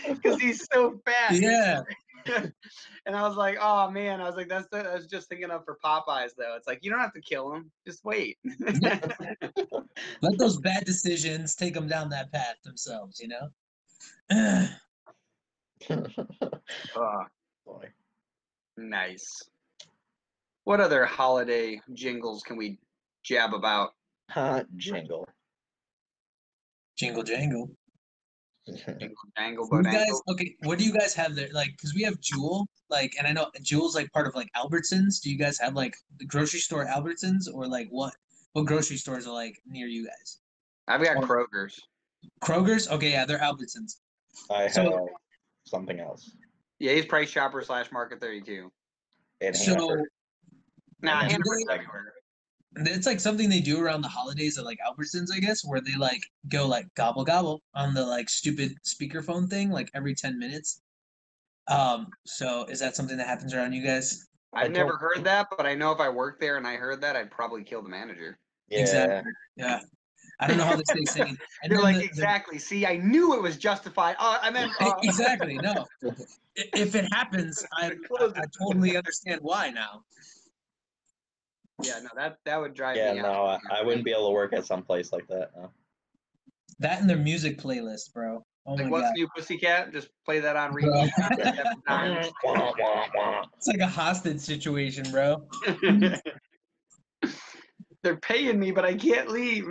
because he's so fat. Yeah. And I was like, oh man, I was like, I was just thinking of for Popeyes though. It's like you don't have to kill him, just wait. Let those bad decisions take them down that path themselves, you know? Boy. Nice. What other holiday jingles can we jab about? Jingle. Jingle jangle. Jingle jangle, You but guys, okay, what do you guys have there? Like, because we have Jewel, like, and I know Jewel's like part of like Albertsons. Do you guys have like the grocery store Albertsons, or like what grocery stores are like near you guys? I've got Kroger's. Kroger's? Okay, yeah, they're Albertsons. I have So- something else. Yeah, he's Price Chopper / Market 32. And So Hannaford. Nah, And then Hannaford's like- everywhere. it's like something they do around the holidays at like Albertsons, I guess, where they like go like gobble gobble on the like stupid speakerphone thing like every 10 minutes. So is that something that happens around you guys? I've I never don't- heard that, but I know if I worked there and I heard that, I'd probably kill the manager. Yeah. Exactly. Yeah. I don't know how they stay sane. And You're then like, exactly. See, I knew it was justified. I meant exactly. No, if it happens, I totally understand why now. Yeah, no, that would drive Yeah, me no, out. I wouldn't be able to work at some place like that. No. That and their music playlist, bro. Oh Like, my what's god, new, Pussycat? Just play that on repeat. 7 times. it's like a hostage situation, bro. They're paying me, but I can't leave.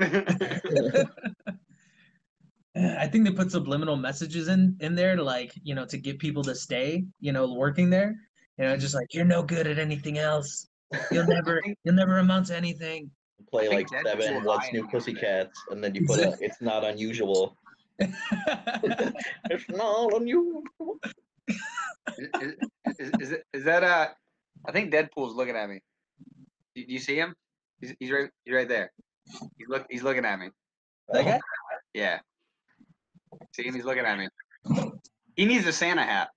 I think they put subliminal messages in there to like, you know, to get people to stay, you know, working there. You know, just like you're no good at anything else. You'll never amount to anything. Play I like think Deadpool's 7 What's lying New about Pussycats, and then you put a it's not unusual. It's not unusual. Is that I think Deadpool's looking at me. Do you see him? He's right there. He's looking at me. That guy? Yeah. See him? He's looking at me. He needs a Santa hat.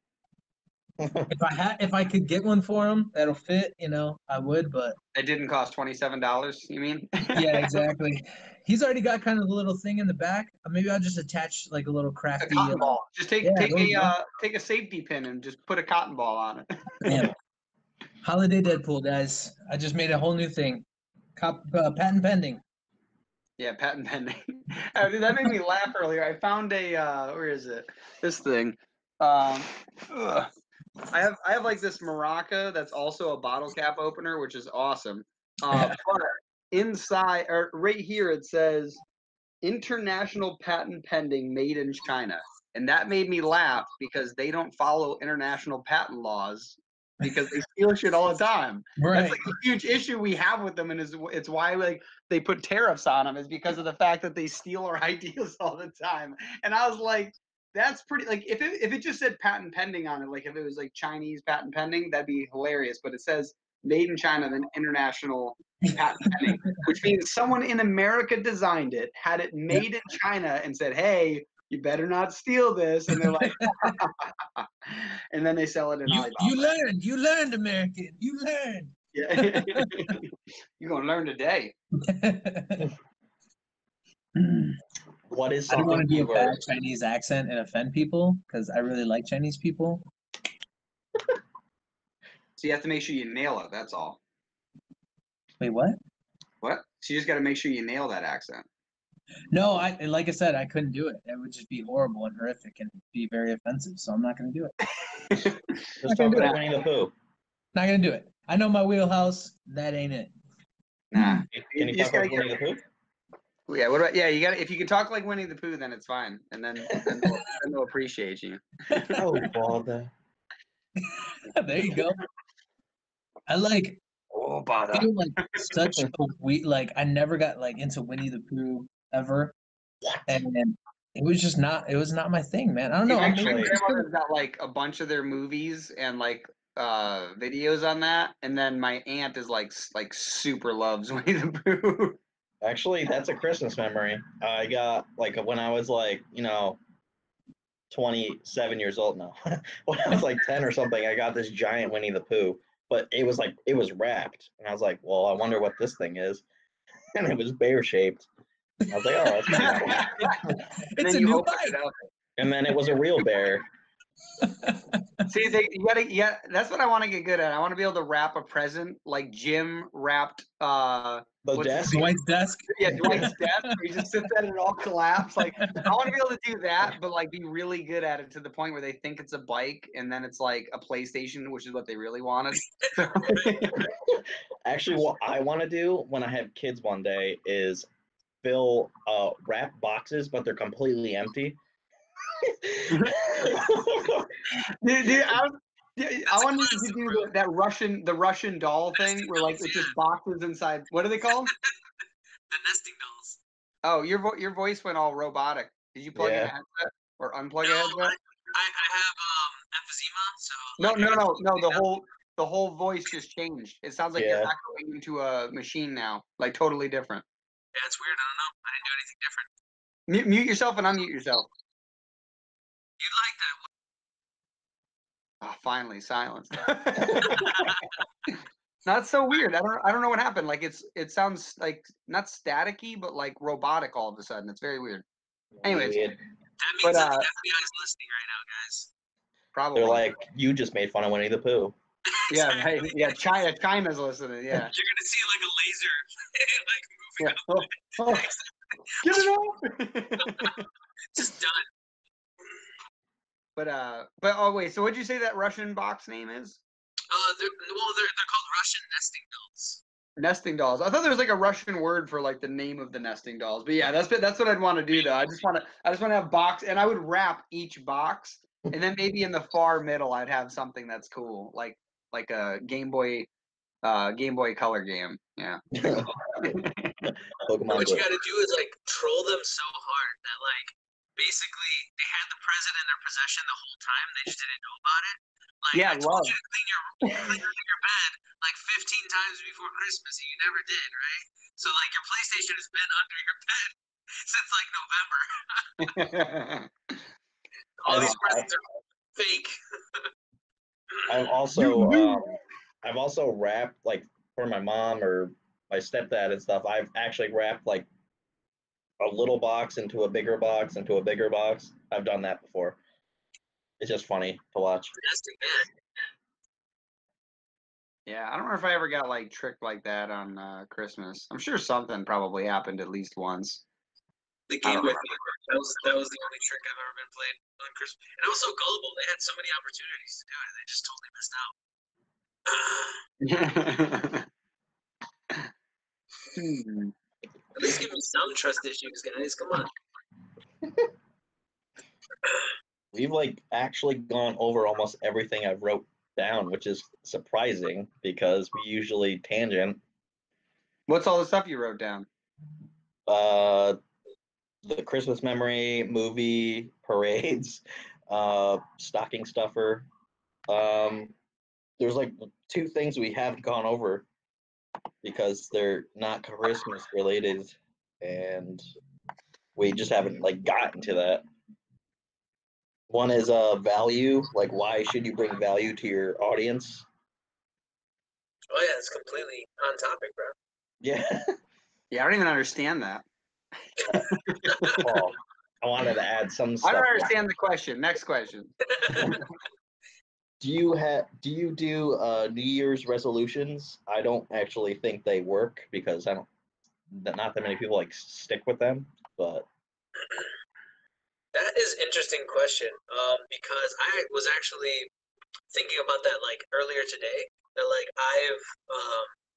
If I could get one for him that'll fit, you know, I would, but It didn't cost $27. You mean? yeah, exactly. He's already got kind of a little thing in the back. Maybe I'll just attach like a little A crafty. cotton ball. Just take there you go. take a safety pin and just put a cotton ball on it. Yeah. Holiday Deadpool, guys. I just made a whole new thing. Patent pending. Yeah, patent pending. Dude, that made me laugh earlier. I found a where is it? This thing. Ugh. I have like this maraca that's also a bottle cap opener, which is awesome. But inside or right here it says international patent pending, made in China. And that made me laugh because they don't follow international patent laws because they steal shit all the time. Right. That's like a huge issue we have with them, and it's why like they put tariffs on them, is because of the fact that they steal our ideas all the time. And I was like, that's pretty, like if it just said patent pending on it, like if it was like Chinese patent pending, that'd be hilarious. But it says made in China, then international patent pending, which means someone in America designed it, had it made in China, and said, "Hey, you better not steal this." And they're like, and then they sell it in Alibaba. You learned, American. You learned. Yeah, you're gonna learn today. What is I don't want to something do you a bad Chinese accent and offend people because I really like Chinese people. So you have to make sure you nail it. That's all. Wait, what? What? So you just got to make sure you nail that accent. No, like I said, I couldn't do it. It would just be horrible and horrific and be very offensive. So I'm not going to do it. Just talk about Winnie the Pooh. Not going to do it. I know my wheelhouse. That ain't it. Nah. Can you talk about Winnie the Pooh? Yeah. What about? Yeah. You got. If you can talk like Winnie the Pooh, then it's fine, and then they'll appreciate you. Oh, bother. There you go. I like. Oh, I bother. feel like such a like I never got like into Winnie the Pooh ever, and it was just not. It was not my thing, man. I don't know. My grandmother's got like a bunch of their movies and like videos on that, and then my aunt is like super loves Winnie the Pooh. Actually, that's a Christmas memory. I got like when I was like 27 years old now. When I was like 10 or something, I got this giant Winnie the Pooh, but it was wrapped, and I was like, well, I wonder what this thing is, and it was bear shaped. I was like, oh, that's kind of cool. It's a new bike. And then it was a real bear. See, that's what I want to get good at. I want to be able to wrap a present like Jim wrapped The desk? Dwight's desk. Yeah, Dwight's desk. Where he just sits there and it all collapse. Like I want to be able to do that, but like be really good at it to the point where they think it's a bike, and then it's like a PlayStation, which is what they really wanted. Actually, what I want to do when I have kids one day is fill wrap boxes, but they're completely empty. Dude, I wanted to do that Russian doll thing where like it's just boxes inside. What are they called? The nesting dolls. Oh, your voice went all robotic. Did you plug in a headset or unplug a headset? I have emphysema, so. No. The whole voice just changed. It sounds like you're echoing into a machine now, like totally different. Yeah, it's weird. I don't know. I didn't do anything different. Mute yourself and unmute yourself. You like that? Oh, finally, silence. That's so weird. I don't know what happened. Like it sounds like not staticky, but like robotic all of a sudden. It's very weird. Anyways, that means that the FBI is listening right now, guys. Probably. They're like, you just made fun of Winnie the Pooh. Yeah, right. Yeah, China's listening. Yeah. You're gonna see like a laser, like moving. Get it off. Just done. But oh wait, so what'd you say that Russian box name is? They're called Russian nesting dolls. Nesting dolls. I thought there was like a Russian word for like the name of the nesting dolls. But yeah, that's what I'd want to do though. I just want to have box, and I would wrap each box, and then maybe in the far middle I'd have something that's cool, like a Game Boy Color game. Yeah. Pokemon What you got to do is like troll them so hard that like basically they had the present in their possession the whole time. They just didn't know about it. Like Yeah, I told you to clean your bed like 15 times before Christmas, and you never did, right? So like your PlayStation has been under your bed since like November. All these presents are fake. I've also wrapped like for my mom or my stepdad and stuff. I've actually wrapped like a little box into a bigger box into a bigger box. I've done that before. It's just funny to watch. Yeah, I don't know if I ever got like tricked like that on Christmas. I'm sure something probably happened at least once. The game with me. That was the only trick I've ever been played on Christmas. And also gullible. They had so many opportunities to do it. They just totally missed out. least give me some trust issues, guys. Come on. We've like actually gone over almost everything I've wrote down, which is surprising because we usually tangent. What's all the stuff you wrote down? The Christmas memory, movie, parades, stocking stuffer. There's like 2 things we haven't gone over because they're not Christmas related, and we just haven't like gotten to that. One is value, like why should you bring value to your audience? Oh yeah, it's completely on topic, bro. Yeah. Yeah, I don't even understand that. Well, I wanted to add some stuff. I don't understand the question. Next question. Do you do New Year's resolutions? I don't actually think they work because not that many people like stick with them, but That is an interesting question. Because I was actually thinking about that like earlier today. That like I've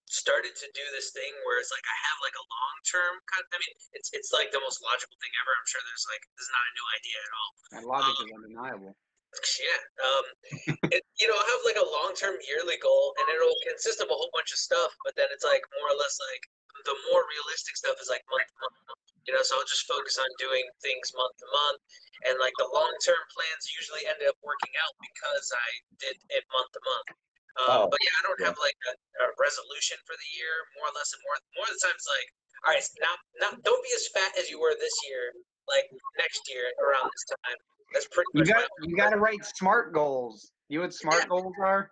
started to do this thing where it's like I have like a long term kind of, I mean, it's like the most logical thing ever. I'm sure there's like this is not a new idea at all. That logic is undeniable. Yeah. I have like a long-term yearly goal, and it'll consist of a whole bunch of stuff. But then it's like more or less like the more realistic stuff is like month to month. So I'll just focus on doing things month to month, and like the long-term plans usually ended up working out because I did it month to month. But yeah, I don't have like a resolution for the year. More or less, and more of the time it's like, all right, now don't be as fat as you were this year. Like next year around this time. That's pretty much you got to write SMART goals. You know what SMART goals are?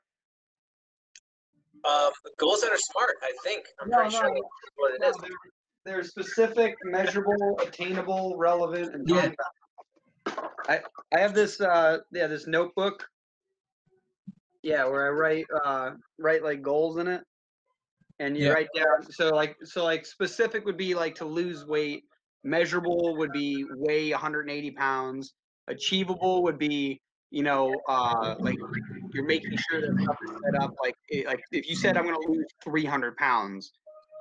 Goals that are smart, I think. I'm pretty sure that's what it is. They're specific, measurable, attainable, relevant, and time bound. I have this this notebook. Yeah, where I write like goals in it, and you write down. So like specific would be like to lose weight. Measurable would be weigh 180 pounds. Achievable would be, like you're making sure that stuff is set up. Like if you said I'm going to lose 300 pounds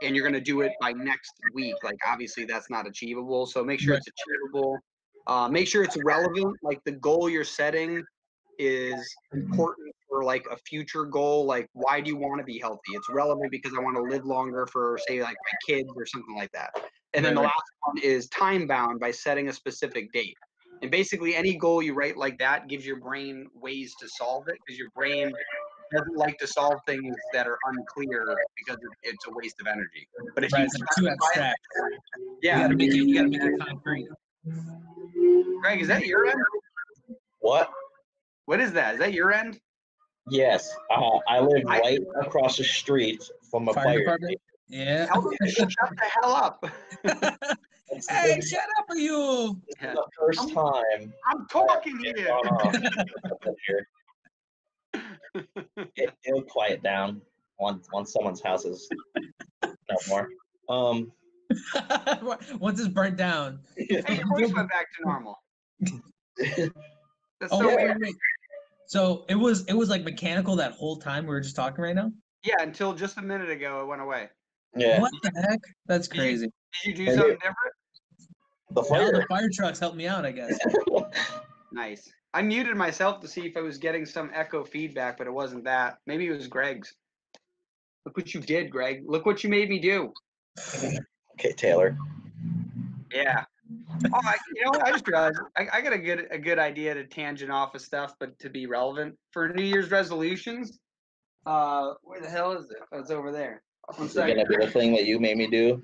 and you're going to do it by next week, like obviously that's not achievable. So make sure it's achievable. Make sure it's relevant. Like the goal you're setting is important for like a future goal. Like why do you want to be healthy? It's relevant because I want to live longer for say like my kids or something like that. And then the last one is time bound by setting a specific date. And basically any goal you write like that gives your brain ways to solve it because your brain doesn't like to solve things that are unclear because it's a waste of energy. But if it's too abstract. Yeah. You gotta make it concrete. Greg, is that your end? What? What is that? Is that your end? Yes. I live right across the street from a fire department. Yeah. Tell them to shut the hell up. Hey, shut up, are you? This is the first time I'm talking here. It'll quiet down once someone's house is no more. Once it's burnt down. Hey, your voice went back to normal. That's so weird. Wait. So it was like mechanical that whole time we were just talking right now? Yeah, until just a minute ago it went away. Yeah. What the heck? That's crazy. Did you do something different? The fire trucks helped me out, I guess. Nice. I muted myself to see if I was getting some echo feedback, but it wasn't that. Maybe it was Greg's. Look what you did, Greg. Look what you made me do. Okay, Taylor. Yeah. Oh, I just realized I got a good idea to tangent off of stuff, but to be relevant for New Year's resolutions. Where the hell is it? Oh, it's over there. Is it gonna be the thing that you made me do?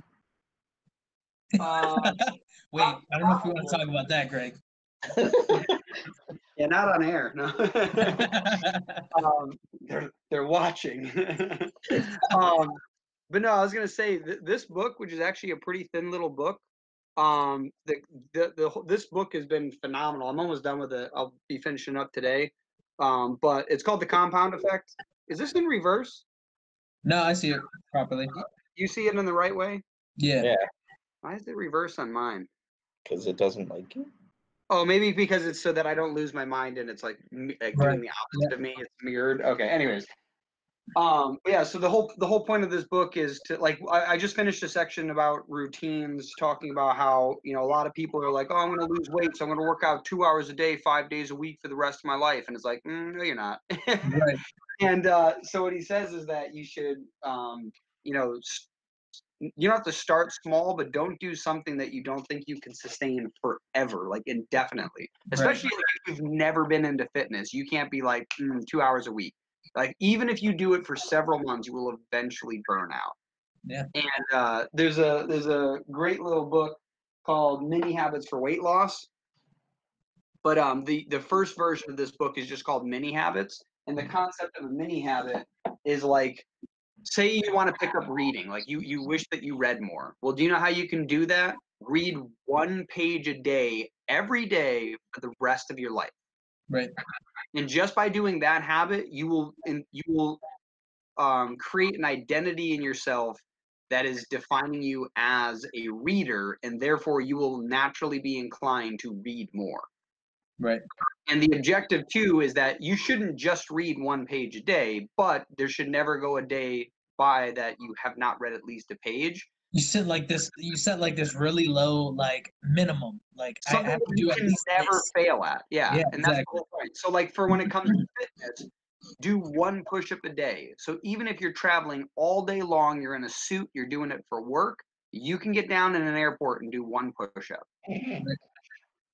Wait, I don't know if we want to talk about that, Greg. Yeah, not on air. No. They're watching. But no, I was gonna say this book, which is actually a pretty thin little book. This book has been phenomenal. I'm almost done with it. I'll be finishing up today. But it's called The Compound Effect. Is this in reverse? No, I see it properly. You see it in the right way? Yeah. Why is it reverse on mine? Because it doesn't like you. Oh, maybe because it's so that I don't lose my mind and it's like doing the opposite of me. It's mirrored. Okay. Anyways, Yeah, so the whole point of this book is to, like, I just finished a section about routines, talking about how, you know, a lot of people are like, oh, I'm going to lose weight, so I'm going to work out 2 hours a day, 5 days a week for the rest of my life. And it's like, no, you're not. Right. And so what he says is that you should, you know, you don't have to start small, but don't do something that you don't think you can sustain forever, like indefinitely. Especially if you've never been into fitness. You can't be like 2 hours a week. Like, even if you do it for several months, you will eventually burn out. Yeah. And there's a great little book called Mini Habits for Weight Loss. But the first version of this book is just called Mini Habits. And the concept of a mini habit is like, say you want to pick up reading, like you wish that you read more. Well, do you know how you can do that? Read 1 page a day, every day for the rest of your life. Right. And just by doing that habit, you will create an identity in yourself that is defining you as a reader, and therefore you will naturally be inclined to read more. Right. And the objective too is that you shouldn't just read 1 page a day, but there should never go a day by that you have not read at least a page. You set like this. You set like this really low, like minimum. Like Something I have to that do you at can least never this. fail at. Yeah. Yeah, And that's the exactly. whole point. So like for when it comes to fitness, do 1 push-up a day. So even if you're traveling all day long, you're in a suit, you're doing it for work, you can get down in an airport and do 1 push-up.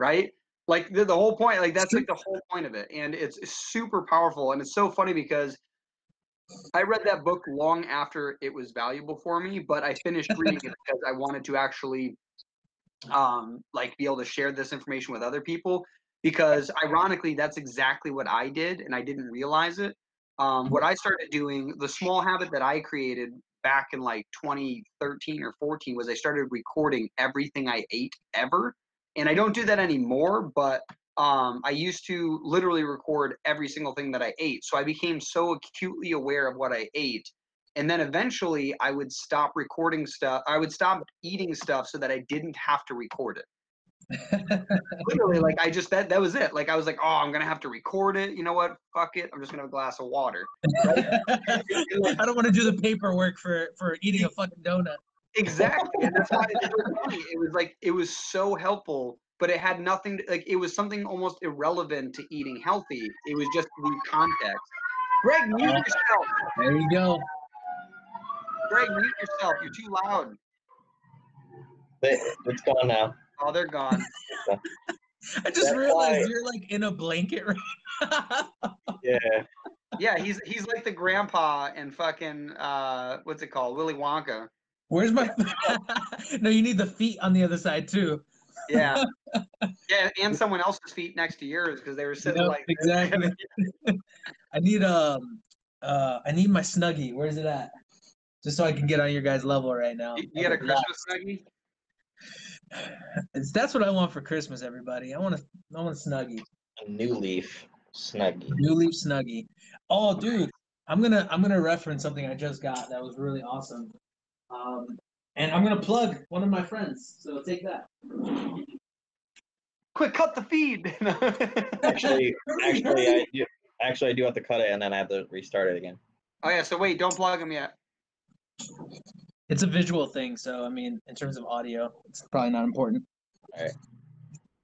Right? Like the whole point, like that's like the whole point of it. And it's super powerful. And it's so funny because I read that book long after it was valuable for me, but I finished reading it because I wanted to actually like be able to share this information with other people, because ironically that's exactly what I did and I didn't realize it. What I started doing, the small habit that I created back in like 2013 or 14, was I started recording everything I ate ever. And I don't do that anymore, but I used to literally record every single thing that I ate. So I became so acutely aware of what I ate. And then eventually I would stop recording stuff. I would stop eating stuff so that I didn't have to record it. Literally, like I just, that was it. Like I was like, oh, I'm going to have to record it. You know what? Fuck it. I'm just going to have a glass of water. Right? I don't want to do the paperwork for eating a fucking donut. Exactly. And that's why it was funny. It was like, it was so helpful, but it had nothing to, like, it was something almost irrelevant to eating healthy. It was just the context. Greg, mute yourself. There you go. Greg, mute yourself. You're too loud. It's gone now. Oh, they're gone. I just realized you're like in a blanket right now. Yeah. Yeah, he's like the grandpa in fucking what's it called? Willy Wonka. Where's my No, you need the feet on the other side too. Yeah. Yeah, and someone else's feet next to yours because they were sitting like this. Exactly. I need my Snuggie. Where's it at? Just so I can get on your guys' level right now. You got a Christmas Snuggie? That's what I want for Christmas, everybody. I want a Snuggie. A New Leaf Snuggie. New Leaf Snuggie. Oh, dude, I'm gonna reference something I just got that was really awesome. And I'm gonna plug one of my friends. So take that. Quick, cut the feed. Actually, I do have to cut it and then I have to restart it again. Oh yeah, so wait, don't plug them yet. It's a visual thing, so I mean, in terms of audio, it's probably not important. All right.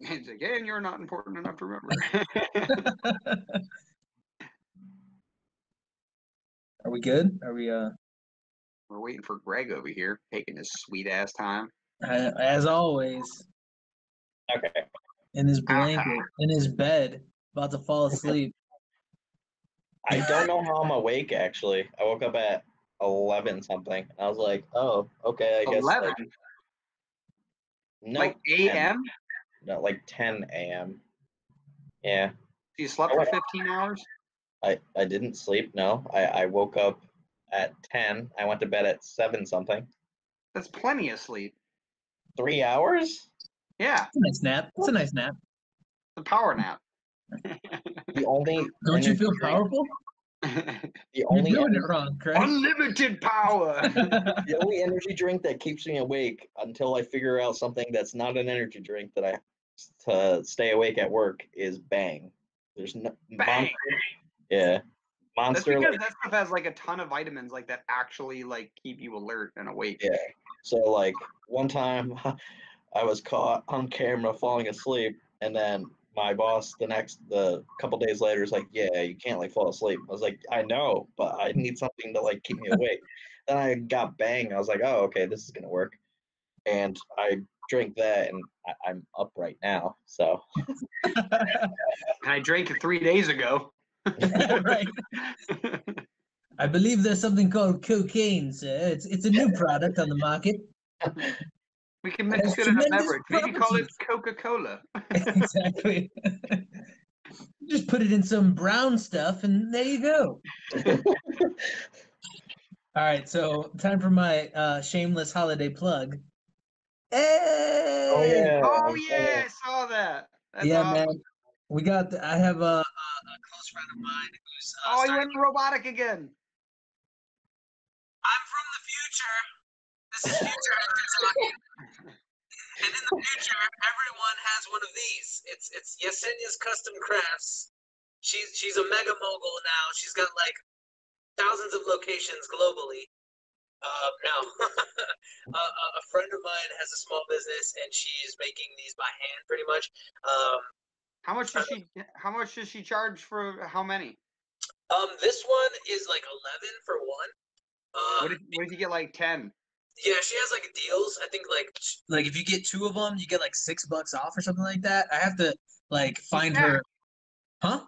It's again, you're not important enough to remember. Are we good? Are we We're waiting for Greg over here, taking his sweet ass time. As always, Okay. in his blanket, in his bed, about to fall asleep. I don't know how I'm awake actually. I woke up at 11 something. I was like, oh, okay, I guess. 11? Like, no, Like a.m.? No, like 10 a.m. Yeah. You slept for 15 hours? I didn't sleep, no. I woke up at 10. I went to bed at 7 something. That's plenty of sleep. 3 hours? Yeah. It's a nice nap. It's a nice nap. The power nap. The only Don't you feel energy drink- powerful? The only You're doing ener- it wrong, Chris. Unlimited power. the only energy drink that keeps me awake until I figure out something that's not an energy drink that I to stay awake at work is Bang. There's no Bang. Yeah. Monster. That's because that stuff has like a ton of vitamins like that actually like keep you alert and awake. Yeah. So like one time I was caught on camera falling asleep, and then my boss the couple days later is like, "Yeah, you can't like fall asleep." I was like, "I know, but I need something to like keep me awake." Then I got banged. I was like, "Oh, okay, this is gonna work," and I drank that, and I'm up right now. So. And I drank it 3 days ago. Right. I believe there's something called cocaine, sir. It's a new product on the market. We can mix it in a beverage. Maybe call it Coca-Cola. Exactly. Just put it in some brown stuff, and there you go. All right, so time for my shameless holiday plug. Hey! Oh yeah. Oh yeah, I saw that. That's Yeah, awesome. man. I have a close friend of mine who's Oh, you went robotic again. I'm from the future. This is future Hector talking. And in the future, everyone has one of these. It's Yesenia's Custom Crafts. She's a mega mogul now. She's got like thousands of locations globally. Now, a friend of mine has a small business, and she's making these by hand, pretty much. How much does she charge for how many? This one is like 11 for one. What if you get like 10? Yeah, she has like deals. I think like if you get 2 of them, you get like $6 off or something like that. I have to like find her. Huh?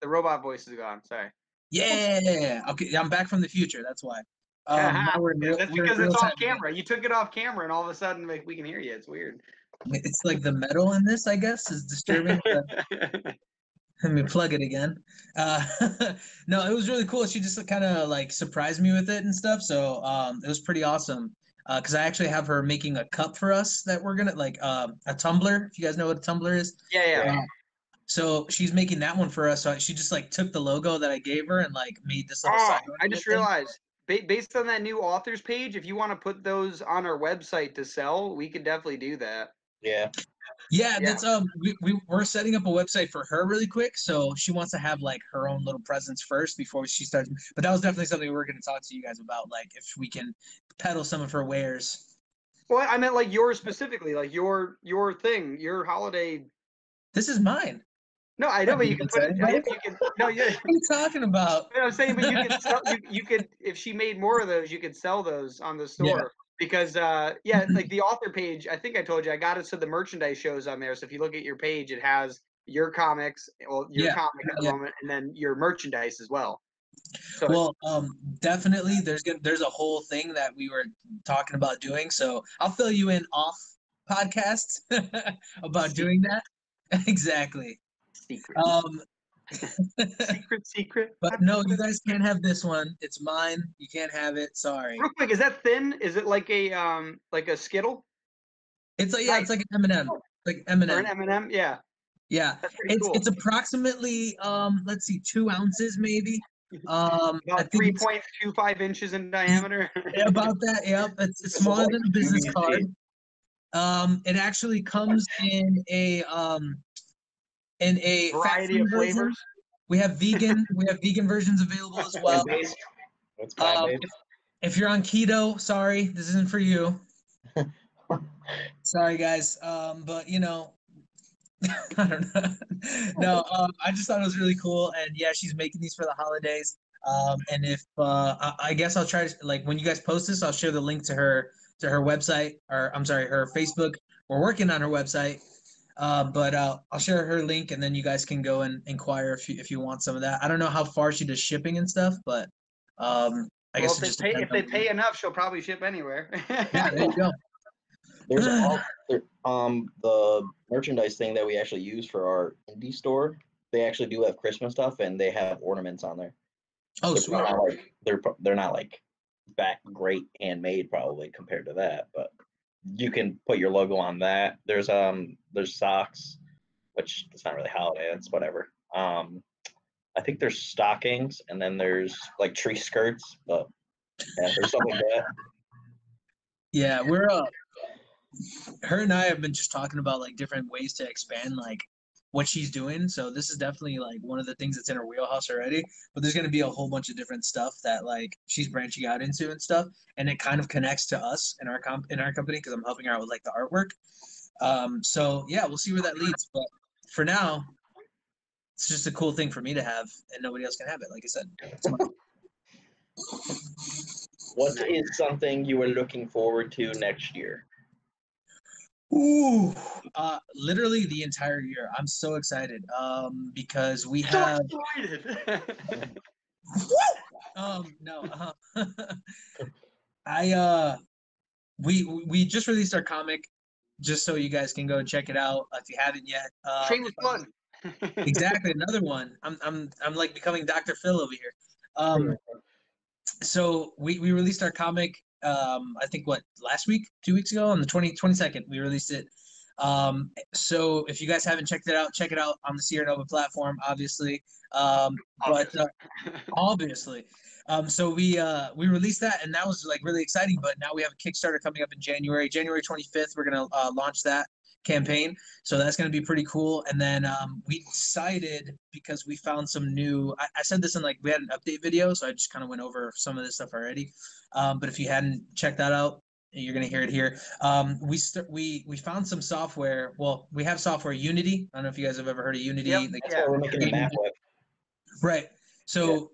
The robot voice is gone. Sorry. Yeah. Okay, I'm back from the future. That's why. That's because it's off camera. You took it off camera, and all of a sudden, like, we can hear you. It's weird. It's like the metal in this, I guess, is disturbing. Let me plug it again. No, it was really cool. She just kind of like surprised me with it and stuff. So it was pretty awesome. Because I actually have her making a cup for us that we're gonna like a tumbler. If you guys know what a tumbler is. Yeah. So she's making that one for us. So she just like took the logo that I gave her and like made this little. I just realized, based on that new authors page, if you want to put those on our website to sell, we could definitely do that. Yeah. Yeah, that's we're setting up a website for her really quick, so she wants to have like her own little presence first before she starts. But that was definitely something we were going to talk to you guys about, like if we can peddle some of her wares. Well, I meant like yours specifically, like your thing, your holiday. This is mine. No, I know, but you can put it. You can. No, what are you talking about? I'm saying, but you can sell. You could, if she made more of those, you could sell those on the store. Yeah. Because like the author page, I think I told you I got it so the merchandise shows on there. So if you look at your page, it has your comics, your comic at the moment, and then your merchandise as well. So well, definitely there's a whole thing that we were talking about doing. So I'll fill you in off podcast about doing that. Exactly. Secret. Secret. But no, you guys can't have this one. It's mine. You can't have it. Sorry. Real quick, is that thin? Is it like a Skittle? It's like it's like an M&M. Like M&M. Or an M&M, yeah. Yeah. It's approximately let's see, 2 ounces maybe. About 3.25 inches in diameter. About that, yeah. It's smaller than a business card. It actually comes in a variety of flavors. We have vegan versions available as well. If you're on keto, sorry, this isn't for you. Sorry guys. But you know, I don't know. No, I just thought it was really cool, and yeah, she's making these for the holidays. And if I guess I'll try to, like, when you guys post this, I'll share the link to her website, or I'm sorry, her Facebook. We're working on her website. But I'll share her link, and then you guys can go and inquire if you want some of that. I don't know how far she does shipping and stuff, but I guess if they pay enough, she'll probably ship anywhere. Yeah, there you go. There's the merchandise thing that we actually use for our indie store. They actually do have Christmas stuff, and they have ornaments on there. Oh, sweet. They're not like that great handmade probably compared to that, but you can put your logo on that. There's socks, which it's not really holiday, it's whatever. I think there's stockings, and then there's like tree skirts, but yeah, there's something like that. Yeah, we're her and I have been just talking about like different ways to expand like what she's doing. So this is definitely like one of the things that's in her wheelhouse already. But there's going to be a whole bunch of different stuff that like she's branching out into and stuff, and it kind of connects to us in our company because I'm helping her out with like the artwork. So yeah, we'll see where that leads. But for now, it's just a cool thing for me to have, and nobody else can have it. Like I said, what is something you are looking forward to next year? Ooh, literally the entire year. I'm so excited. Because we have. So excited. No. We just released our comic, just so you guys can go check it out if you haven't yet. Shameless plug. Exactly, another one. I'm like becoming Dr. Phil over here. So we released our comic. I think last week, 2 weeks ago, on the 22nd, we released it. So if you guys haven't checked it out, check it out on the Sierra Nova platform, obviously. Obviously. So we released that, and that was like really exciting. But now we have a Kickstarter coming up in January 25th. We're gonna launch that campaign, so that's gonna be pretty cool. And then we decided, because we found some new. I said this in like we had an update video, so I just kind of went over some of this stuff already. But if you hadn't checked that out, you're gonna hear it here. We found some software. Well, we have software Unity. I don't know if you guys have ever heard of Unity. Yep. That's why we're making the map with. Right. So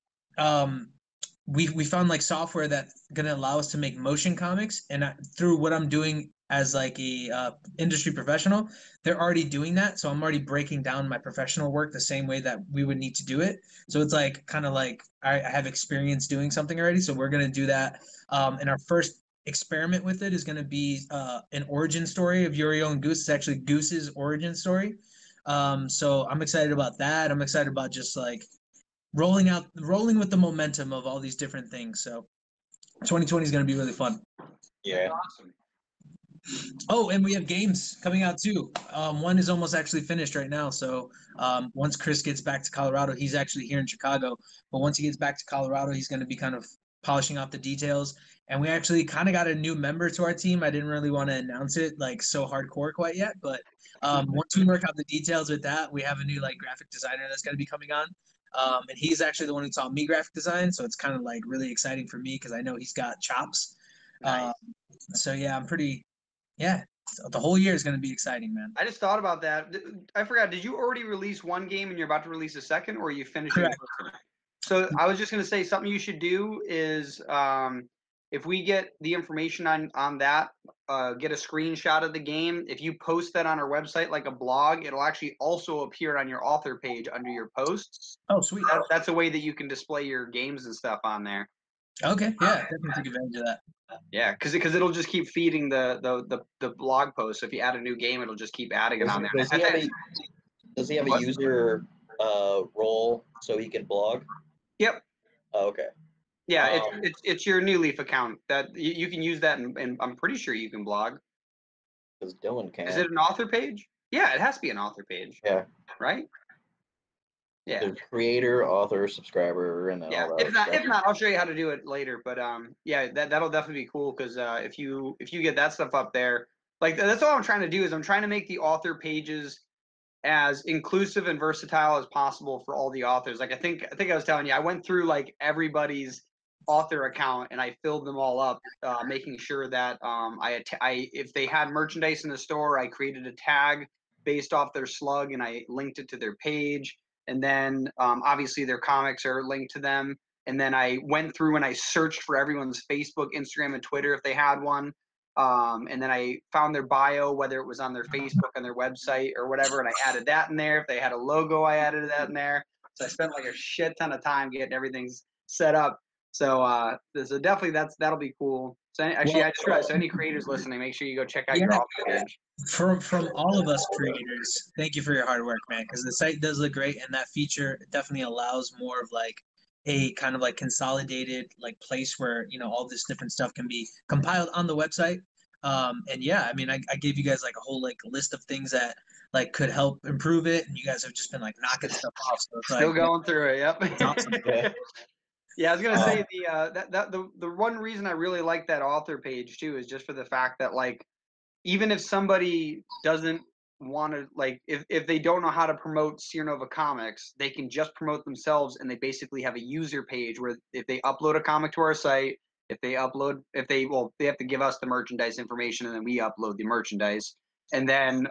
we found like software that's gonna allow us to make motion comics, and through what I'm doing as like a industry professional, they're already doing that. So I'm already breaking down my professional work the same way that we would need to do it. So it's like kind of like I have experience doing something already. So we're gonna do that. And our first experiment with it is gonna be an origin story of Your Own Goose. It's actually Goose's origin story. So I'm excited about that. I'm excited about just like rolling with the momentum of all these different things. So 2020 is going to be really fun. Yeah. Awesome. Oh, and we have games coming out too. One is almost actually finished right now. So once Chris gets back to Colorado, he's actually here in Chicago. But once he gets back to Colorado, he's going to be kind of polishing off the details. And we actually kind of got a new member to our team. I didn't really want to announce it like so hardcore quite yet, but once we work out the details with that, we have a new like graphic designer that's going to be coming on. And he's actually the one who taught me graphic design, so it's kind of like really exciting for me because I know he's got chops. Nice. So yeah, the whole year is going to be exciting, man. I just thought about that. I forgot. Did you already release one game and you're about to release a second, or are you finishing? Correct. So I was just going to say something you should do is if we get the information on that, get a screenshot of the game. If you post that on our website like a blog, it'll actually also appear on your author page under your posts. Oh, sweet. That's a way that you can display your games and stuff on there. Okay, yeah, definitely take advantage of that. Yeah, because it'll just keep feeding the blog post. So if you add a new game, it'll just keep adding it on there. Does he have a user role so he can blog? Yep. Oh, okay. Yeah, it's your New Leaf account that you can use that, and I'm pretty sure you can blog. Because Dylan can. Is it an author page? Yeah, it has to be an author page. Yeah. Right. Yeah. There's creator, author, subscriber, and yeah. all that. If not, I'll show you how to do it later. But yeah, that'll definitely be cool because if you get that stuff up there, like that's all I'm trying to do is I'm trying to make the author pages as inclusive and versatile as possible for all the authors. Like I think I was telling you, I went through like everybody's author account and I filled them all up, making sure that if they had merchandise in the store, I created a tag based off their slug and I linked it to their page. And then obviously their comics are linked to them. And then I went through and I searched for everyone's Facebook, Instagram, and Twitter if they had one. And then I found their bio, whether it was on their Facebook, on their website, or whatever, and I added that in there. If they had a logo, I added that in there. So I spent like a shit ton of time getting everything set up. So definitely that'll be cool. So actually, I just realized, so any creators listening, make sure you go check out your author page. From all of us creators, thank you for your hard work, man, because the site does look great, and that feature definitely allows more of like a kind of like consolidated like place where all this different stuff can be compiled on the website. And yeah, I mean, I gave you guys like a whole like list of things that like could help improve it, and you guys have just been like knocking stuff off. So it's still going through it. Yep. It's awesome. Yeah, I was gonna say the one reason I really like that author page too is just for the fact that like even if somebody doesn't want to, like, if they don't know how to promote Sierra Comics, they can just promote themselves, and they basically have a user page where if they upload a comic to our site, they have to give us the merchandise information, and then we upload the merchandise. And then,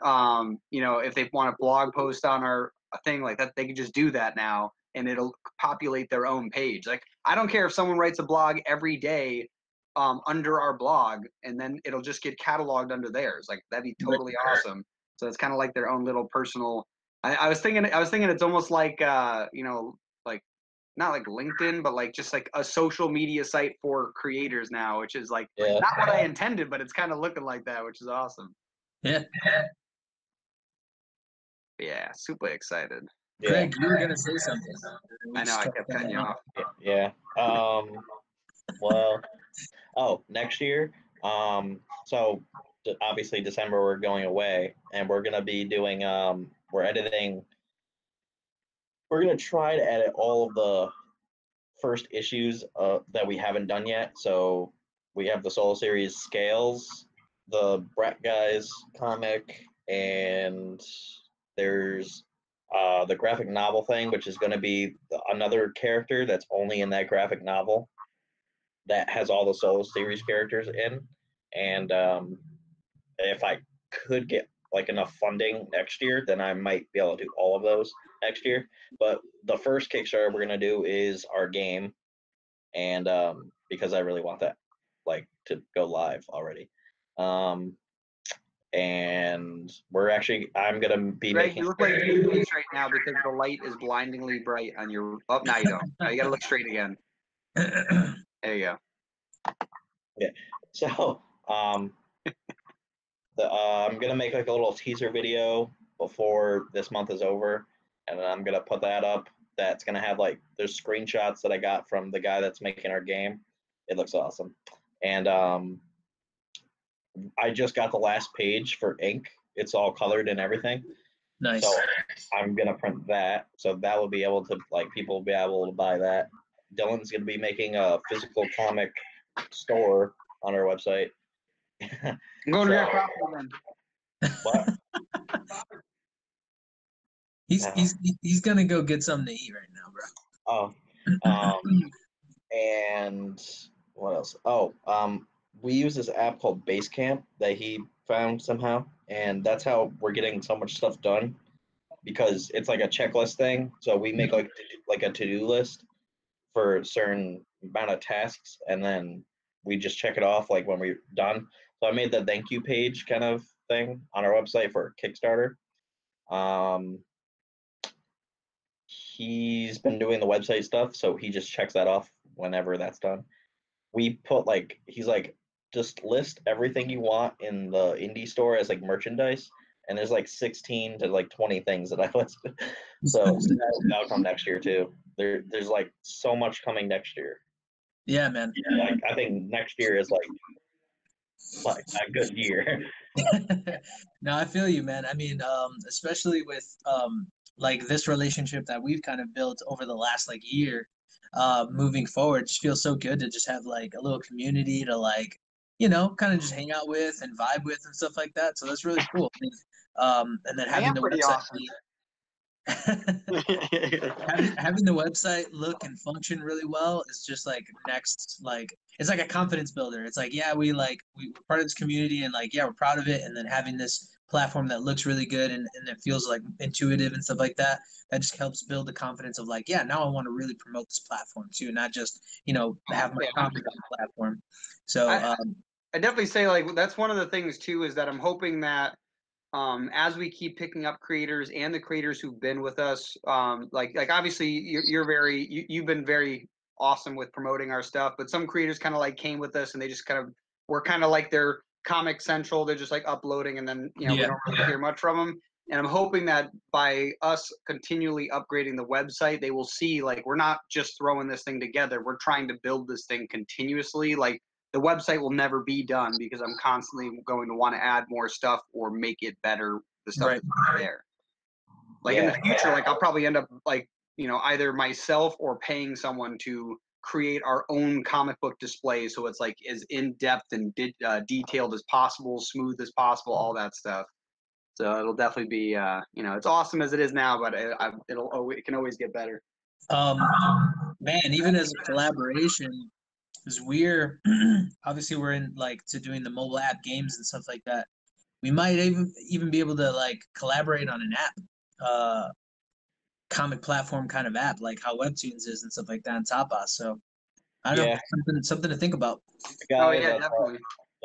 if they want a blog post on our thing like that, they can just do that now, and it'll populate their own page. Like, I don't care if someone writes a blog every day under our blog, and then it'll just get cataloged under theirs. Like, that'd be totally awesome. So it's kind of like their own little personal. I was thinking it's almost like like not like LinkedIn, but like just like a social media site for creators now, which is like not what I intended, but it's kind of looking like that, which is awesome. Yeah. Yeah, super excited. Yeah. Greg, you were gonna say something. I know, I kept cutting you off. Yeah. Well, next year. So obviously December we're going away, and we're gonna be doing. We're editing. We're gonna try to edit all of the first issues that we haven't done yet. So we have the solo series Scales, the Brat Guys comic, and there's the graphic novel thing, which is going to be another character that's only in that graphic novel that has all the solo series characters in. And if I could get like enough funding next year, then I might be able to do all of those next year. But the first Kickstarter we're going to do is our game, and because I really want that to go live already. And I'm gonna be Greg, making. you look like you're doing right now because the light is blindingly bright on your. Oh, now you don't. Now you gotta look straight again. There you go. Yeah. So I'm gonna make like a little teaser video before this month is over, and then I'm gonna put that up. That's gonna have there's screenshots that I got from the guy that's making our game. It looks awesome, and I just got the last page for ink. It's all colored and everything. Nice. So I'm gonna print that, so that will be able to people will be able to buy that. Dylan's gonna be making a physical comic store on our website. I'm going to your property then. What? He's gonna go get something to eat right now, bro. Oh, and what else? We use this app called Basecamp that he found somehow, and that's how we're getting so much stuff done, because it's like a checklist thing. So we make like a to-do list for a certain amount of tasks, and then we just check it off when we're done. So I made the thank you page kind of thing on our website for Kickstarter. He's been doing the website stuff, so he just checks that off whenever that's done. We put he's just list everything you want in the indie store as merchandise, and there's 16 to 20 things that I listed. So that'll come next year too. There's so much coming next year. Yeah, man. I think next year is a good year. No, I feel you, man. I mean, especially with this relationship that we've kind of built over the last year, moving forward, just feels so good to just have a little community to kind of just hang out with and vibe with and stuff like that. So that's really cool. And then having the website awesome. having the website look and function really well is just next, it's like a confidence builder. It's we're part of this community, and we're proud of it. And then having this platform that looks really good and it feels intuitive and stuff like that, that just helps build the confidence of now I want to really promote this platform too, not just have my comic on the platform. So I definitely say that's one of the things too, is that I'm hoping that as we keep picking up creators and the creators who've been with us, obviously you've been very awesome with promoting our stuff, but some creators kind of came with us and they just kind of were kind of their Comic Central. They're just uploading, and then we don't really hear much from them. And I'm hoping that by us continually upgrading the website, they will see we're not just throwing this thing together. We're trying to build this thing continuously. The website will never be done because I'm constantly going to want to add more stuff or make it better. The stuff that's there. In the future, I'll probably end up either myself or paying someone to create our own comic book display, so it's as in depth and detailed as possible, smooth as possible, all that stuff. So it'll definitely be, it's awesome as it is now, but it can always get better. Man, even as a collaboration, because we're obviously we're in like to doing the mobile app games and stuff like that. We might even be able to like collaborate on an app, comic platform kind of app, like how Webtoons is and stuff like that on Tapas. So I don't know, something to think about. Definitely. Yeah,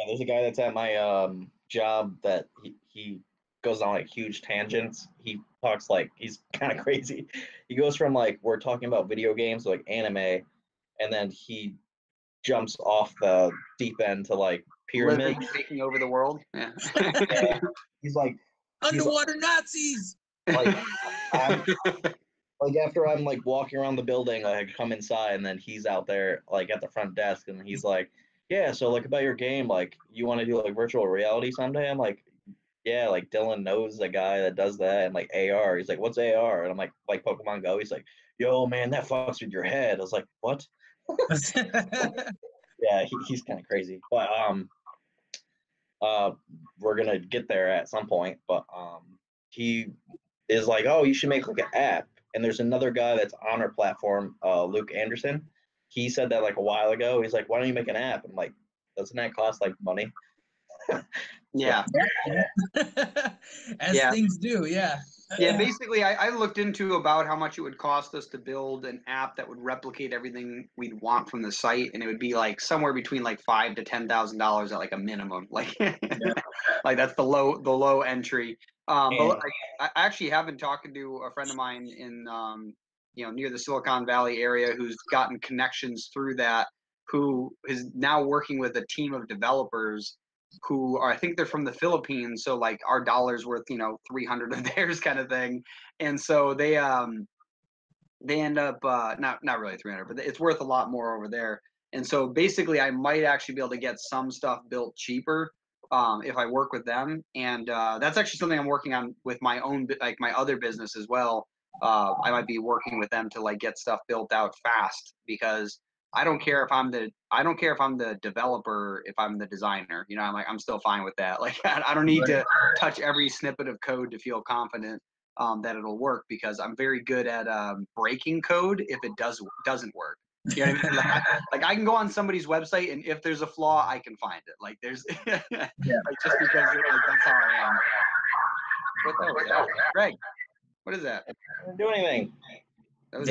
there's a guy that's at my job that he goes on like huge tangents. He talks like he's kind of crazy. He goes from like we're talking about video games like anime, and then he jumps off the deep end to like pyramids taking over the world. Yeah. Yeah. He's like underwater Nazis. Like after I'm like walking around the building, like I come inside and then he's out there like at the front desk and he's like, yeah, so like about your game, like you want to do like virtual reality someday? I'm like, yeah, like Dylan knows a guy that does that and like AR. He's like, what's AR? And I'm like Pokemon Go. He's like, yo man, that fucks with your head. I was like, what? Yeah, he's kind of crazy. But we're gonna get there at some point. But he is like, oh, you should make like an app. And there's another guy that's on our platform, Luke Anderson. He said that like a while ago. He's like, why don't you make an app? I'm like, doesn't that cost like money? Yeah. As things do, yeah. Yeah, basically, I looked into about how much it would cost us to build an app that would replicate everything we'd want from the site, and it would be like somewhere between like $5,000 to $10,000 at like a minimum. Like, like that's the low entry. But I actually have been talking to a friend of mine in near the Silicon Valley area who's gotten connections through that, who is now working with a team of developers who are, I think they're from the Philippines, so like our dollar's worth 300 of theirs kind of thing, and so they end up not really 300, but it's worth a lot more over there. And so basically, I might actually be able to get some stuff built cheaper if I work with them, and that's actually something I'm working on with my own, like my other business as well. I might be working with them to like get stuff built out fast, because I don't care if I'm the developer, if I'm the designer. I'm still fine with that. Like I don't need to touch every snippet of code to feel confident that it'll work, because I'm very good at breaking code if it doesn't work. You know what I mean? Like I can go on somebody's website, and if there's a flaw, I can find it. Like there's like just because like that's how I am. What the hell was that? Greg, what is that? I didn't do anything. That was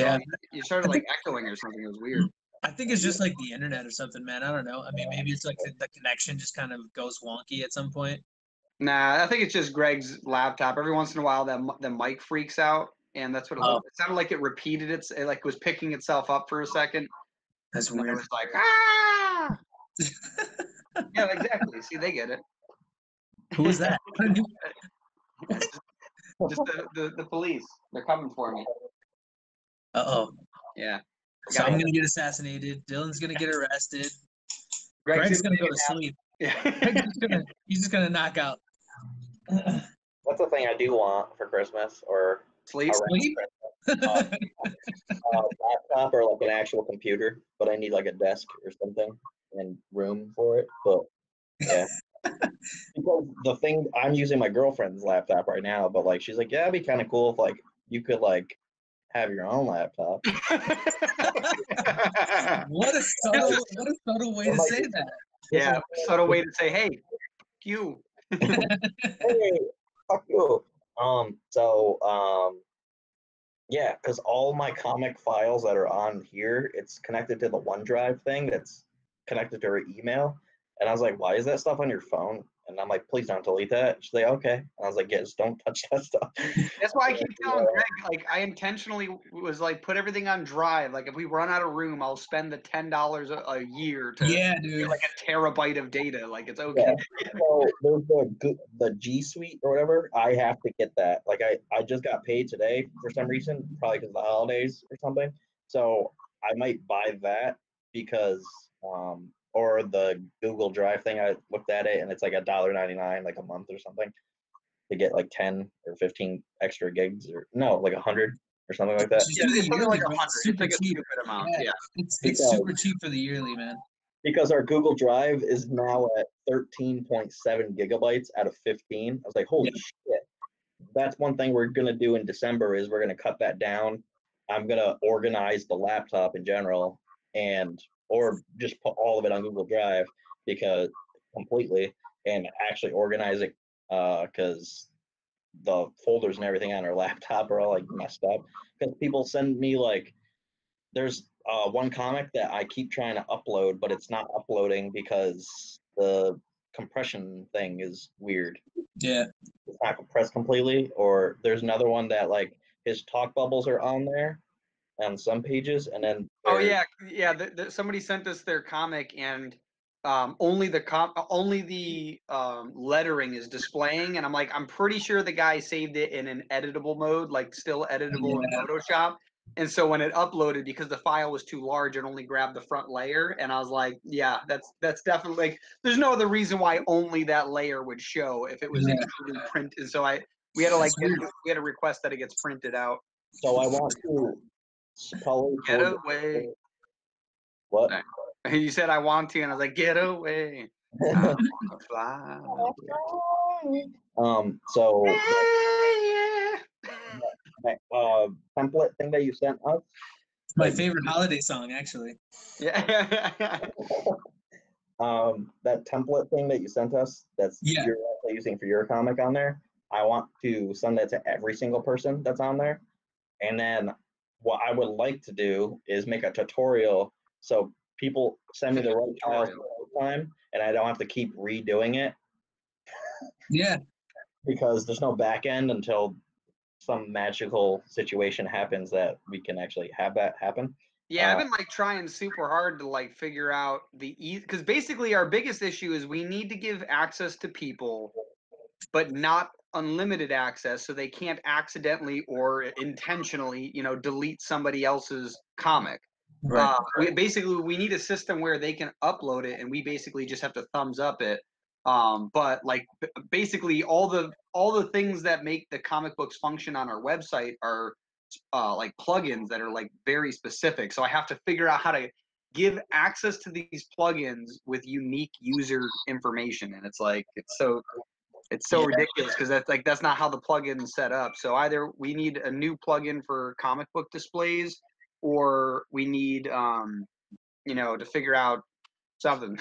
you started like echoing or something. It was weird. I think it's just like the internet or something, man. I don't know. I mean, maybe it's like the connection just kind of goes wonky at some point. Nah, I think it's just Greg's laptop. Every once in a while, the mic freaks out, and that's what it sounded like. It repeated it like was picking itself up for a second. That's weird. It was like, ah. Yeah, exactly. See, they get it. Who was that? just the police. They're coming for me. Uh-oh. Yeah. So I'm gonna get assassinated. Dylan's gonna get arrested. Greg's gonna go to sleep. Yeah. He's just gonna knock out. What's the thing I do want for Christmas or sleep? Laptop or like an actual computer, but I need like a desk or something and room for it. But yeah. Because the thing, I'm using my girlfriend's laptop right now, but like she's like, yeah, it'd be kind of cool if like you could like have your own laptop. What a subtle way to say that. Yeah, subtle way to say, hey, you. Hey, fuck you. Yeah, because all my comic files that are on here, it's connected to the OneDrive thing that's connected to her email. And I was like, why is that stuff on your phone? And I'm like, please don't delete that. She's like, okay. And I was like, yeah, just don't touch that stuff. That's why I keep telling Greg, like, I intentionally was like, put everything on Drive. Like, if we run out of room, I'll spend the $10 a year to get like a terabyte of data. Like, it's okay. Yeah. So there's the G Suite or whatever. I have to get that. Like, I just got paid today for some reason, probably because of the holidays or something. So I might buy that because or the Google Drive thing. I looked at it and it's like $1.99 like a month or something to get like 10 or 15 extra gigs, or no, like 100 or something like that. Yeah, it's something like 100. It's like a stupid amount. Yeah. It's super cheap for the yearly, man. Because our Google Drive is now at 13.7 gigabytes out of 15. I was like, holy shit. that's one thing we're gonna do in December is we're gonna cut that down. I'm gonna organize the laptop in general, or just put all of it on Google Drive because completely, and actually organize it because the folders and everything on our laptop are all like messed up. Because people send me like, there's one comic that I keep trying to upload, but it's not uploading because the compression thing is weird. Yeah. It's not compressed completely. Or there's another one that like his talk bubbles are on there on some pages, and then Oh yeah, somebody sent us their comic, and only the lettering is displaying, and I'm like, I'm pretty sure the guy saved it in an editable mode, like still editable in Photoshop. And so when it uploaded, because the file was too large, it only grabbed the front layer, and I was like, yeah, that's definitely like, there's no other reason why only that layer would show if it was actually printed. So we had to request that it gets printed out. So I want to color Get away. What? You said I want to, and I was like, get away. I wanna fly. So Yeah. that template thing that you sent us. It's my favorite holiday song, actually. Yeah. That template thing that you sent us, that's you're also using for your comic on there. I want to send that to every single person that's on there. And then what I would like to do is make a tutorial so people send me the right files all the time, and I don't have to keep redoing it. Yeah. Because there's no back end until some magical situation happens that we can actually have that happen. Yeah, I've been like trying super hard to like figure out because basically our biggest issue is we need to give access to people, but not unlimited access, so they can't accidentally or intentionally, delete somebody else's comic. Right. We need a system where they can upload it, and we basically just have to thumbs up it. But like basically all the things that make the comic books function on our website are like plugins that are like very specific. So I have to figure out how to give access to these plugins with unique user information, and it's so ridiculous because that's not how the plugin's set up. So either we need a new plugin for comic book displays, or we need to figure out something.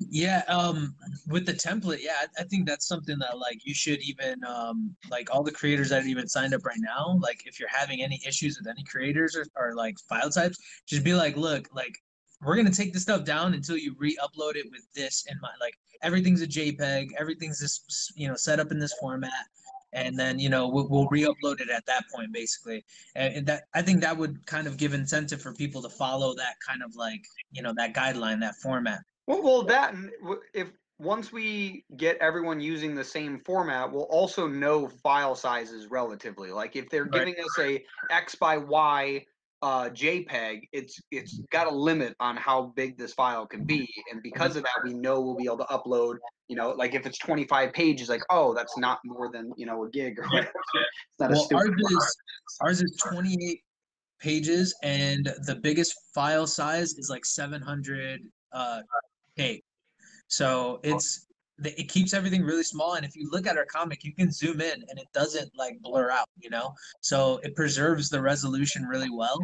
Yeah, with the template, I think that's something that like you should even like all the creators that are even signed up right now, like if you're having any issues with any creators or like file types, just be like, look, like we're gonna take this stuff down until you re-upload it with this in mind. Like everything's a JPEG, everything's this set up in this format, and then we'll re-upload it at that point basically. And that, I think that would kind of give incentive for people to follow that kind of like that guideline, that format. Well, that if once we get everyone using the same format, we'll also know file sizes relatively. Like if they're giving us a X by Y JPEG, it's got a limit on how big this file can be, and because of that, we know we'll be able to upload. Like if it's 25 pages, like, oh, that's not more than a gig or whatever. It's not ours is 28 pages, and the biggest file size is like 700 K. So it keeps everything really small, and if you look at our comic, you can zoom in and it doesn't like blur out, so it preserves the resolution really well.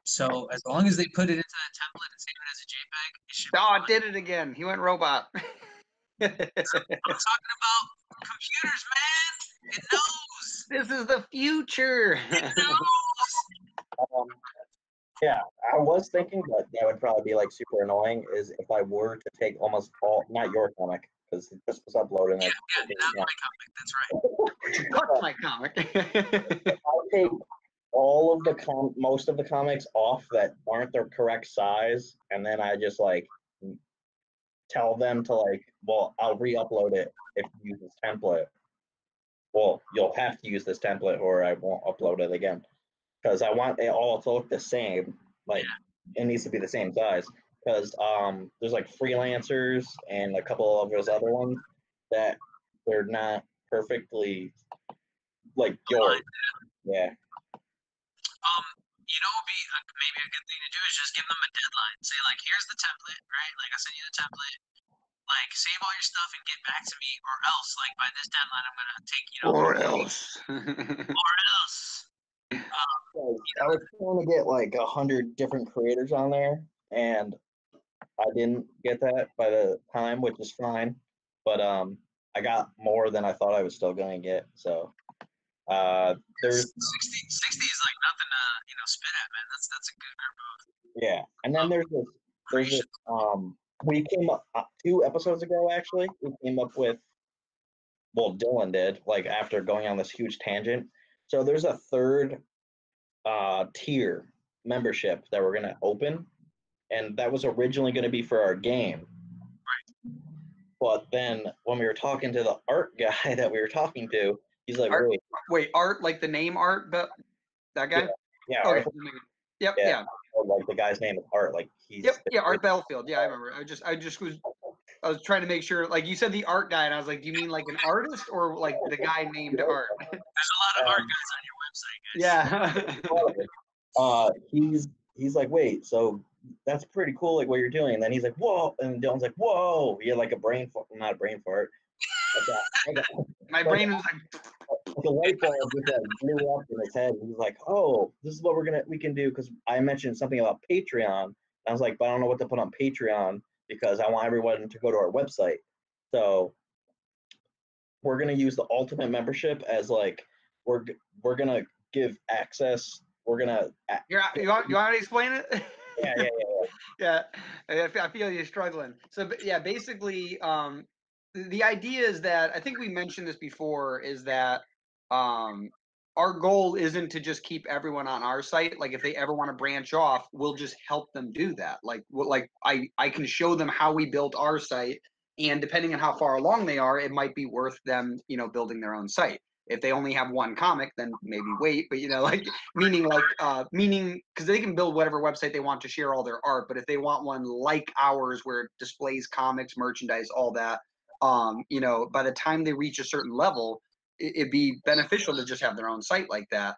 So as long as they put it into the template and save it as a JPEG, it should it did it again. He went robot. I'm talking about computers, man. It knows. This is the future. It knows. Yeah, I was thinking that would probably be like super annoying is if I were to take almost all, not your comic, because it just was uploading. Yeah, not my comic. That's right. Cut my comic. I take all of most of the comics off that aren't the correct size, and then I just like tell them to like, well, I'll re-upload it if you use this template. Well, you'll have to use this template, or I won't upload it again. Because I want it all to look the same, like it needs to be the same size. Because there's like freelancers and a couple of those other ones that they're not perfectly like yours. Yeah. Would be maybe a good thing to do is just give them a deadline. Say like, here's the template, right? Like I send you the template. like save all your stuff and get back to me, or else like by this deadline I'm gonna take Or else. or else. I was trying to get like 100 different creators on there, and I didn't get that by the time, which is fine. But I got more than I thought I was still going to get. So there's 60 is like nothing to spit at, man. That's a good group. yeah, and then there's this we came up 2 episodes ago actually. We came up with Dylan did like after going on this huge tangent. So there's a third tier membership that we're gonna open, and that was originally going to be for our game. But then when we were talking to the art guy that we were talking to, he's like, wait, Art, like the name Art, that guy? Yeah. Okay. Art, Yep. Yeah. Like the guy's name is Art. Like he's. Yep. Yeah. Art Battlefield. Yeah, I remember. I was trying to make sure. Like you said, the art guy, and I was like, do you mean like an artist or like the guy named Art? There's a lot of art guys on your website, guys. Yeah. He's like, wait, so that's pretty cool, like what you're doing. And then he's like, whoa, and Dylan's like, whoa, he had like a brain fart, not a brain fart. My brain was like. The light bulb just like blew up in his head. He's like, "Oh, this is what we can do." Because I mentioned something about Patreon. I was like, "But I don't know what to put on Patreon because I want everyone to go to our website." So we're gonna use the ultimate membership as like we're gonna give access. We're gonna. You want to explain it? Yeah. I feel you're struggling. So yeah, basically, the idea is that I think we mentioned this before. Is that our goal isn't to just keep everyone on our site. Like if they ever want to branch off, we'll just help them do that. Like I can show them how we built our site, and depending on how far along they are, it might be worth them, building their own site. If they only have one comic, then maybe wait. But meaning because they can build whatever website they want to share all their art. But if they want one like ours where it displays comics, merchandise, all that, by the time they reach a certain level, it'd be beneficial to just have their own site like that.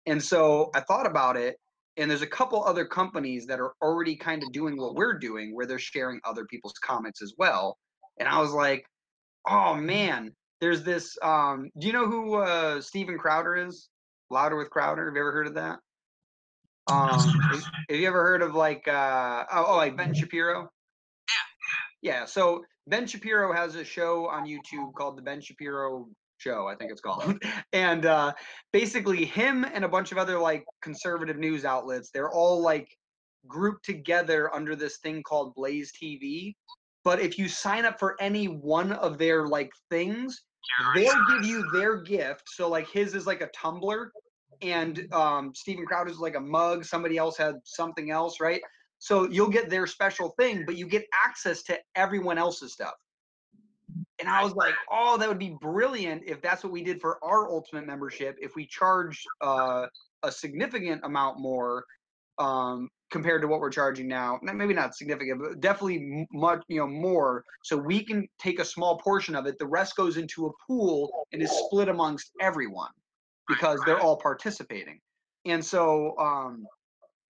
And so I thought about it, and there's a couple other companies that are already kind of doing what we're doing, where they're sharing other people's comics as well. And I was like, oh man, there's this. Do you know who Steven Crowder is? Louder with Crowder. Have you ever heard of that? Have you ever heard of like like Ben Shapiro? Yeah. So Ben Shapiro has a show on YouTube called The Ben Shapiro Show, I think it's called. And basically him and a bunch of other like conservative news outlets, they're all like grouped together under this thing called Blaze TV. But if you sign up for any one of their like things, they'll give you their gift. So like his is like a tumbler, and Steven Crowder's is like a mug. Somebody else had something else, right? So you'll get their special thing, but you get access to everyone else's stuff. And I was like, oh, that would be brilliant if that's what we did for our ultimate membership. If we charge a significant amount more compared to what we're charging now, maybe not significant, but definitely much, more. So we can take a small portion of it. The rest goes into a pool and is split amongst everyone because they're all participating. And so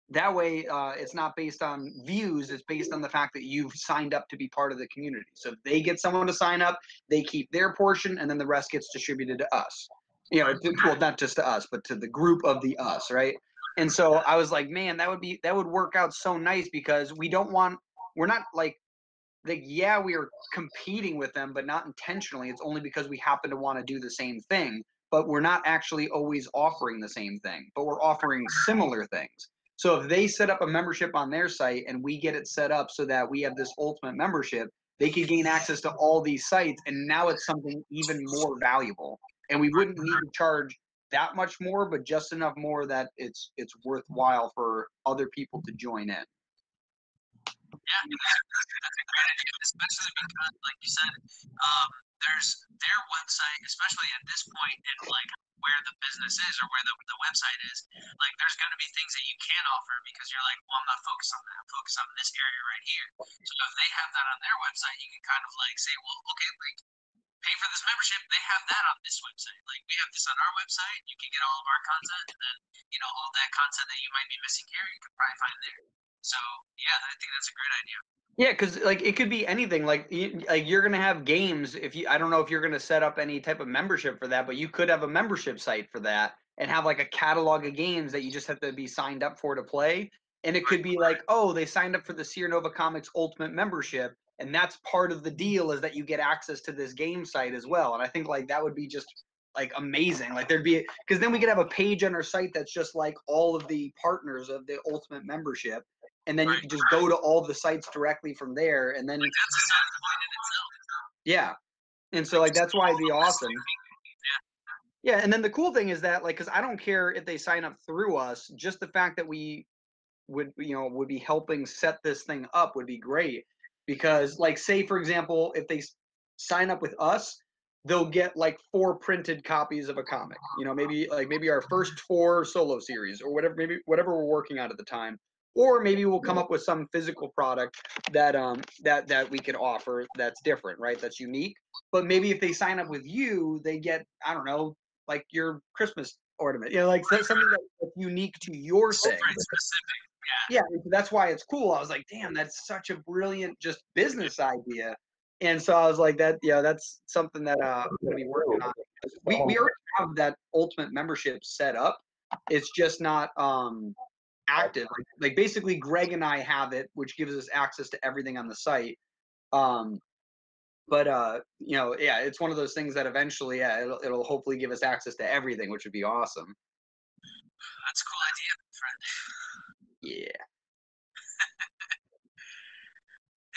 that way, it's not based on views. It's based on the fact that you've signed up to be part of the community. So if they get someone to sign up, they keep their portion, and then the rest gets distributed to us. Well, not just to us, but to the group of the us, right? And so I was like, man, that would work out so nice because we're not like yeah, we are competing with them, but not intentionally. It's only because we happen to want to do the same thing, but we're not actually always offering the same thing, but we're offering similar things. So if they set up a membership on their site and we get it set up so that we have this ultimate membership, they could gain access to all these sites, and now it's something even more valuable. And we wouldn't need to charge that much more, but just enough more that it's worthwhile for other people to join in. Yeah, that's a great idea, especially because, like you said, there's their website, especially at this point in like where the business is or where the website is. Like, there's going to be things that you can't offer because you're like, well, I'm not focused on that. I'm focused on this area right here. So if they have that on their website, you can kind of like say, well, okay, like pay for this membership. They have that on this website. Like, we have this on our website. You can get all of our content, and then all that content that you might be missing here, you can probably find there. So yeah, I think that's a great idea. Yeah, because like it could be anything. Like you're gonna have games. If you, I don't know if you're gonna set up any type of membership for that, but you could have a membership site for that and have like a catalog of games that you just have to be signed up for to play. And it could be like, oh, they signed up for the Sierra Nova Comics Ultimate membership, and that's part of the deal is that you get access to this game site as well. And I think like that would be just like amazing. Like there'd be because then we could have a page on our site that's just like all of the partners of the Ultimate membership, and then you can just go to all the sites directly from there, and then Like that's a selling point in itself. yeah, and so like that's why it'd be awesome. Yeah, and then the cool thing is that like, because I don't care if they sign up through us, just the fact that we would would be helping set this thing up would be great. Because like, say for example, if they sign up with us, they'll get like 4 printed copies of a comic. Maybe our first 4 solo series or whatever, maybe whatever we're working on at the time. Or maybe we'll come up with some physical product that that we can offer that's different, right? That's unique. But maybe if they sign up with you, they get, I don't know, like your Christmas ornament, like something that's unique to your thing. Very specific. Yeah, that's why it's cool. I was like, damn, that's such a brilliant just business idea. And so I was like, that's something that I'm gonna be working on. We already have that Ultimate membership set up. It's just not active. Like basically Greg and I have it, which gives us access to everything on the site. But yeah, it's one of those things that eventually, yeah, it'll hopefully give us access to everything, which would be awesome. That's a cool idea, friend. Yeah.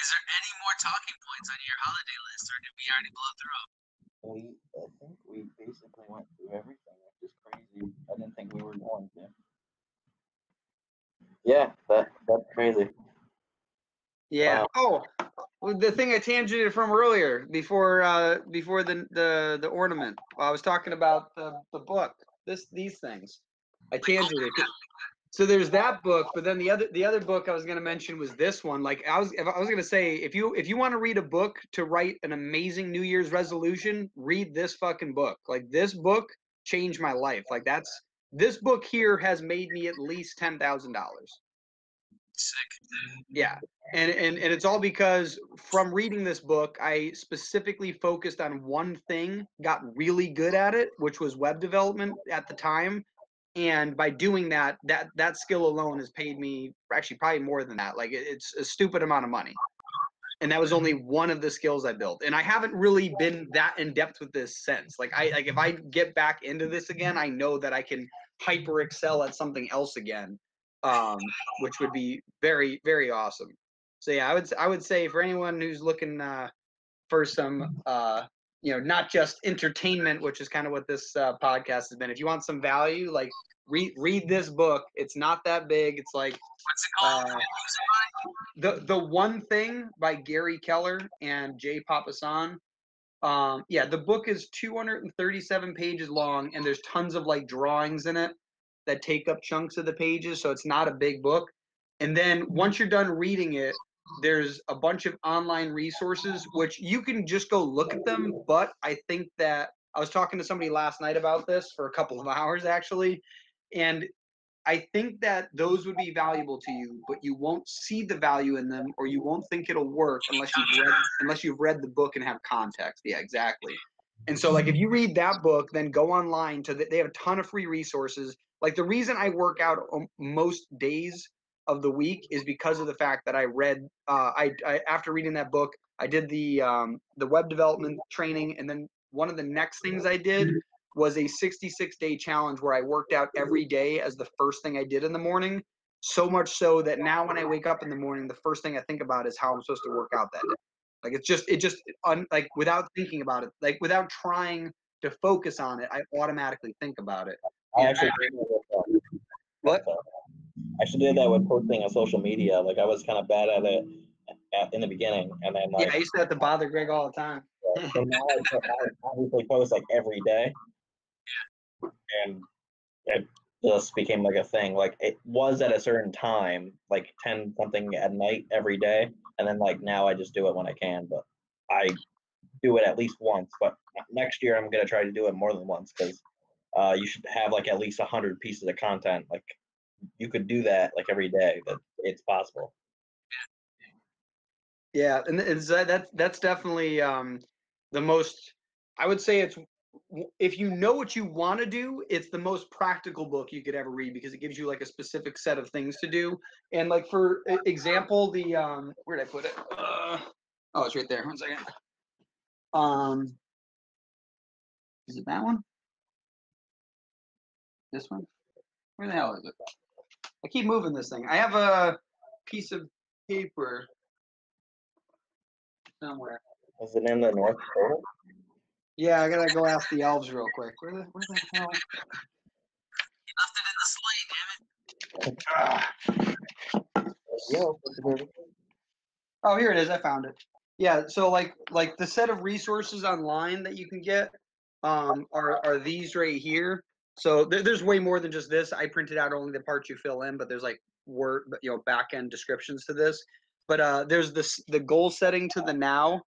Is there any more talking points on your holiday list, or did we already blow through them? I think we basically went through everything, which is crazy. I didn't think we were going to. Yeah, that's crazy. Yeah. Wow. Oh, the thing I tangented from earlier before the ornament. I was talking about the book. These things. I tangented. So there's that book, but then the other book I was going to mention was this one. Like I was going to say, if you want to read a book to write an amazing New Year's resolution, read this fucking book. Like this book changed my life. Like this book here has made me at least $10,000. Sick. Yeah. And it's all because from reading this book, I specifically focused on one thing, got really good at it, which was web development at the time. And by doing that skill alone has paid me actually probably more than that. Like it's a stupid amount of money. And that was only one of the skills I built. And I haven't really been that in depth with this since. Like if I get back into this again, I know that I can hyper excel at something else again, which would be very, very awesome. So yeah, I would say for anyone who's looking for some not just entertainment, which is kind of what this podcast has been. If you want some value, like read this book. It's not that big. It's like What's it called? the One Thing by Gary Keller and Jay Papasan. Yeah, the book is 237 pages long, and there's tons of like drawings in it that take up chunks of the pages, so it's not a big book. And then once you're done reading it, there's a bunch of online resources which you can just go look at them. But I think that I was talking to somebody last night about this for a couple of hours actually, and I think that those would be valuable to you, but you won't see the value in them, or you won't think it'll work unless you've read the book and have context. Yeah, exactly. And so, like, if you read that book, then go online they have a ton of free resources. Like, the reason I work out most days of the week is because of the fact that I read. I after reading that book, I did the web development training, and then one of the next things I did was a 66-day challenge where I worked out every day as the first thing I did in the morning. So much so that now when I wake up in the morning, the first thing I think about is how I'm supposed to work out that day. Like like without thinking about it, like without trying to focus on it, I automatically think about it. I actually did What? I actually did that with posting on social media. Like I was kind of bad at it in the beginning, and then like Yeah, I used to have to bother Greg all the time. so now I obviously post like every day, and it just became like a thing. Like it was at a certain time, like 10 something at night every day, and then like now I just do it when I can. But I do it at least once. But next year I'm gonna try to do it more than once because you should have like at least 100 pieces of content. Like you could do that like every day. That it's possible. Yeah, and so that's definitely the most. I would say it's if you know what you want to do, it's the most practical book you could ever read because it gives you like a specific set of things to do. And like for example, the where did I put it? Oh, it's right there. 1 second. Is it that one? This one? Where the hell is it? I keep moving this thing. I have a piece of paper somewhere. Is it in the North Pole? Yeah, I gotta go ask the elves real quick. Where the hell? You left it in the sleigh, damn it. Yeah. Oh, here it is. I found it. Yeah, so like the set of resources online that you can get are these right here. So there's way more than just this. I printed out only the parts you fill in, but there's like word, back end descriptions to this. But there's the goal setting to the now,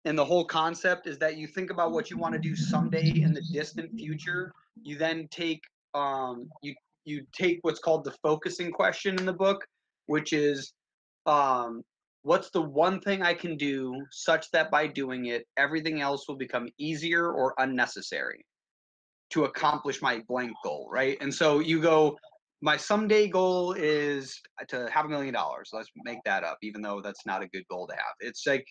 and the whole concept is that you think about what you want to do someday in the distant future. You then take you take what's called the focusing question in the book, which is what's the one thing I can do such that by doing it, everything else will become easier or unnecessary to accomplish my blank goal, right? And so you go, my someday goal is to have $1 million. Let's make that up, even though that's not a good goal to have. It's like,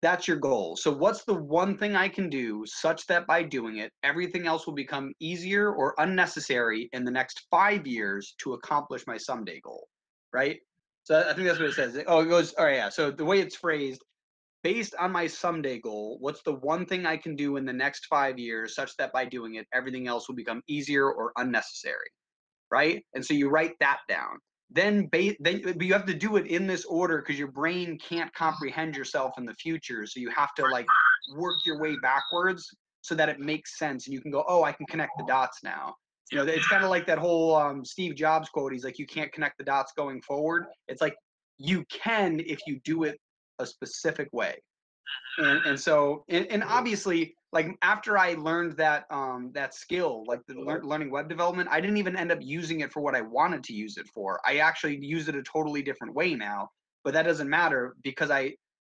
that's your goal. So what's the one thing I can do such that by doing it, everything else will become easier or unnecessary in the next 5 years to accomplish my someday goal, right? So I think that's what it says. Oh, it goes, all right, yeah. So the way it's phrased, based on my someday goal, what's the one thing I can do in the next 5 years such that by doing it, everything else will become easier or unnecessary, right? And so you write that down. Then you have to do it in this order because your brain can't comprehend yourself in the future. So you have to like work your way backwards so that it makes sense and you can go, oh, I can connect the dots now. It's kind of like that whole Steve Jobs quote. He's like, you can't connect the dots going forward. It's like you can if you do it a specific way. And so obviously, like after I learned that that skill, like the learning web development, I didn't even end up using it for what I wanted to use it for. I actually use it a totally different way now, but that doesn't matter because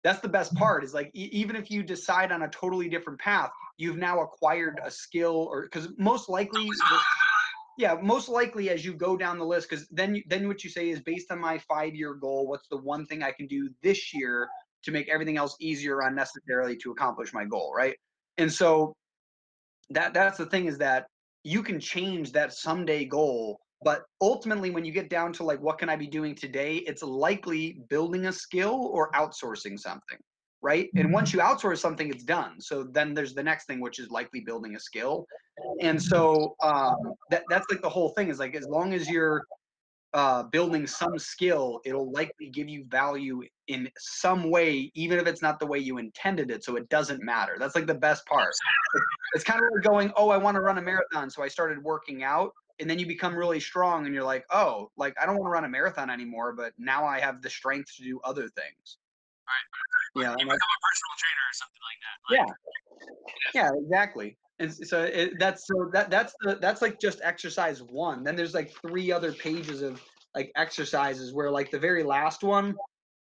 that's the best part is like even if you decide on a totally different path, you've now acquired a skill or because most likely as you go down the list, because then what you say is based on my 5-year goal, what's the one thing I can do this year to make everything else easier unnecessarily to accomplish my goal, right? And so that's the thing is that you can change that someday goal, but ultimately when you get down to like what can I be doing today, it's likely building a skill or outsourcing something, right? And once you outsource something, it's done. So then there's the next thing, which is likely building a skill. And so that's like the whole thing is like as long as you're building some skill, it'll likely give you value in some way, even if it's not the way you intended it. So it doesn't matter. That's like the best part. It's kind of like going, oh, I want to run a marathon. So I started working out. And then you become really strong and you're like, oh, like I don't want to run a marathon anymore, but now I have the strength to do other things. Right. Yeah. You become a personal trainer or something like that. Yeah, exactly. And so that's like just exercise 1. Then there's like 3 other pages of like exercises where like the very last one,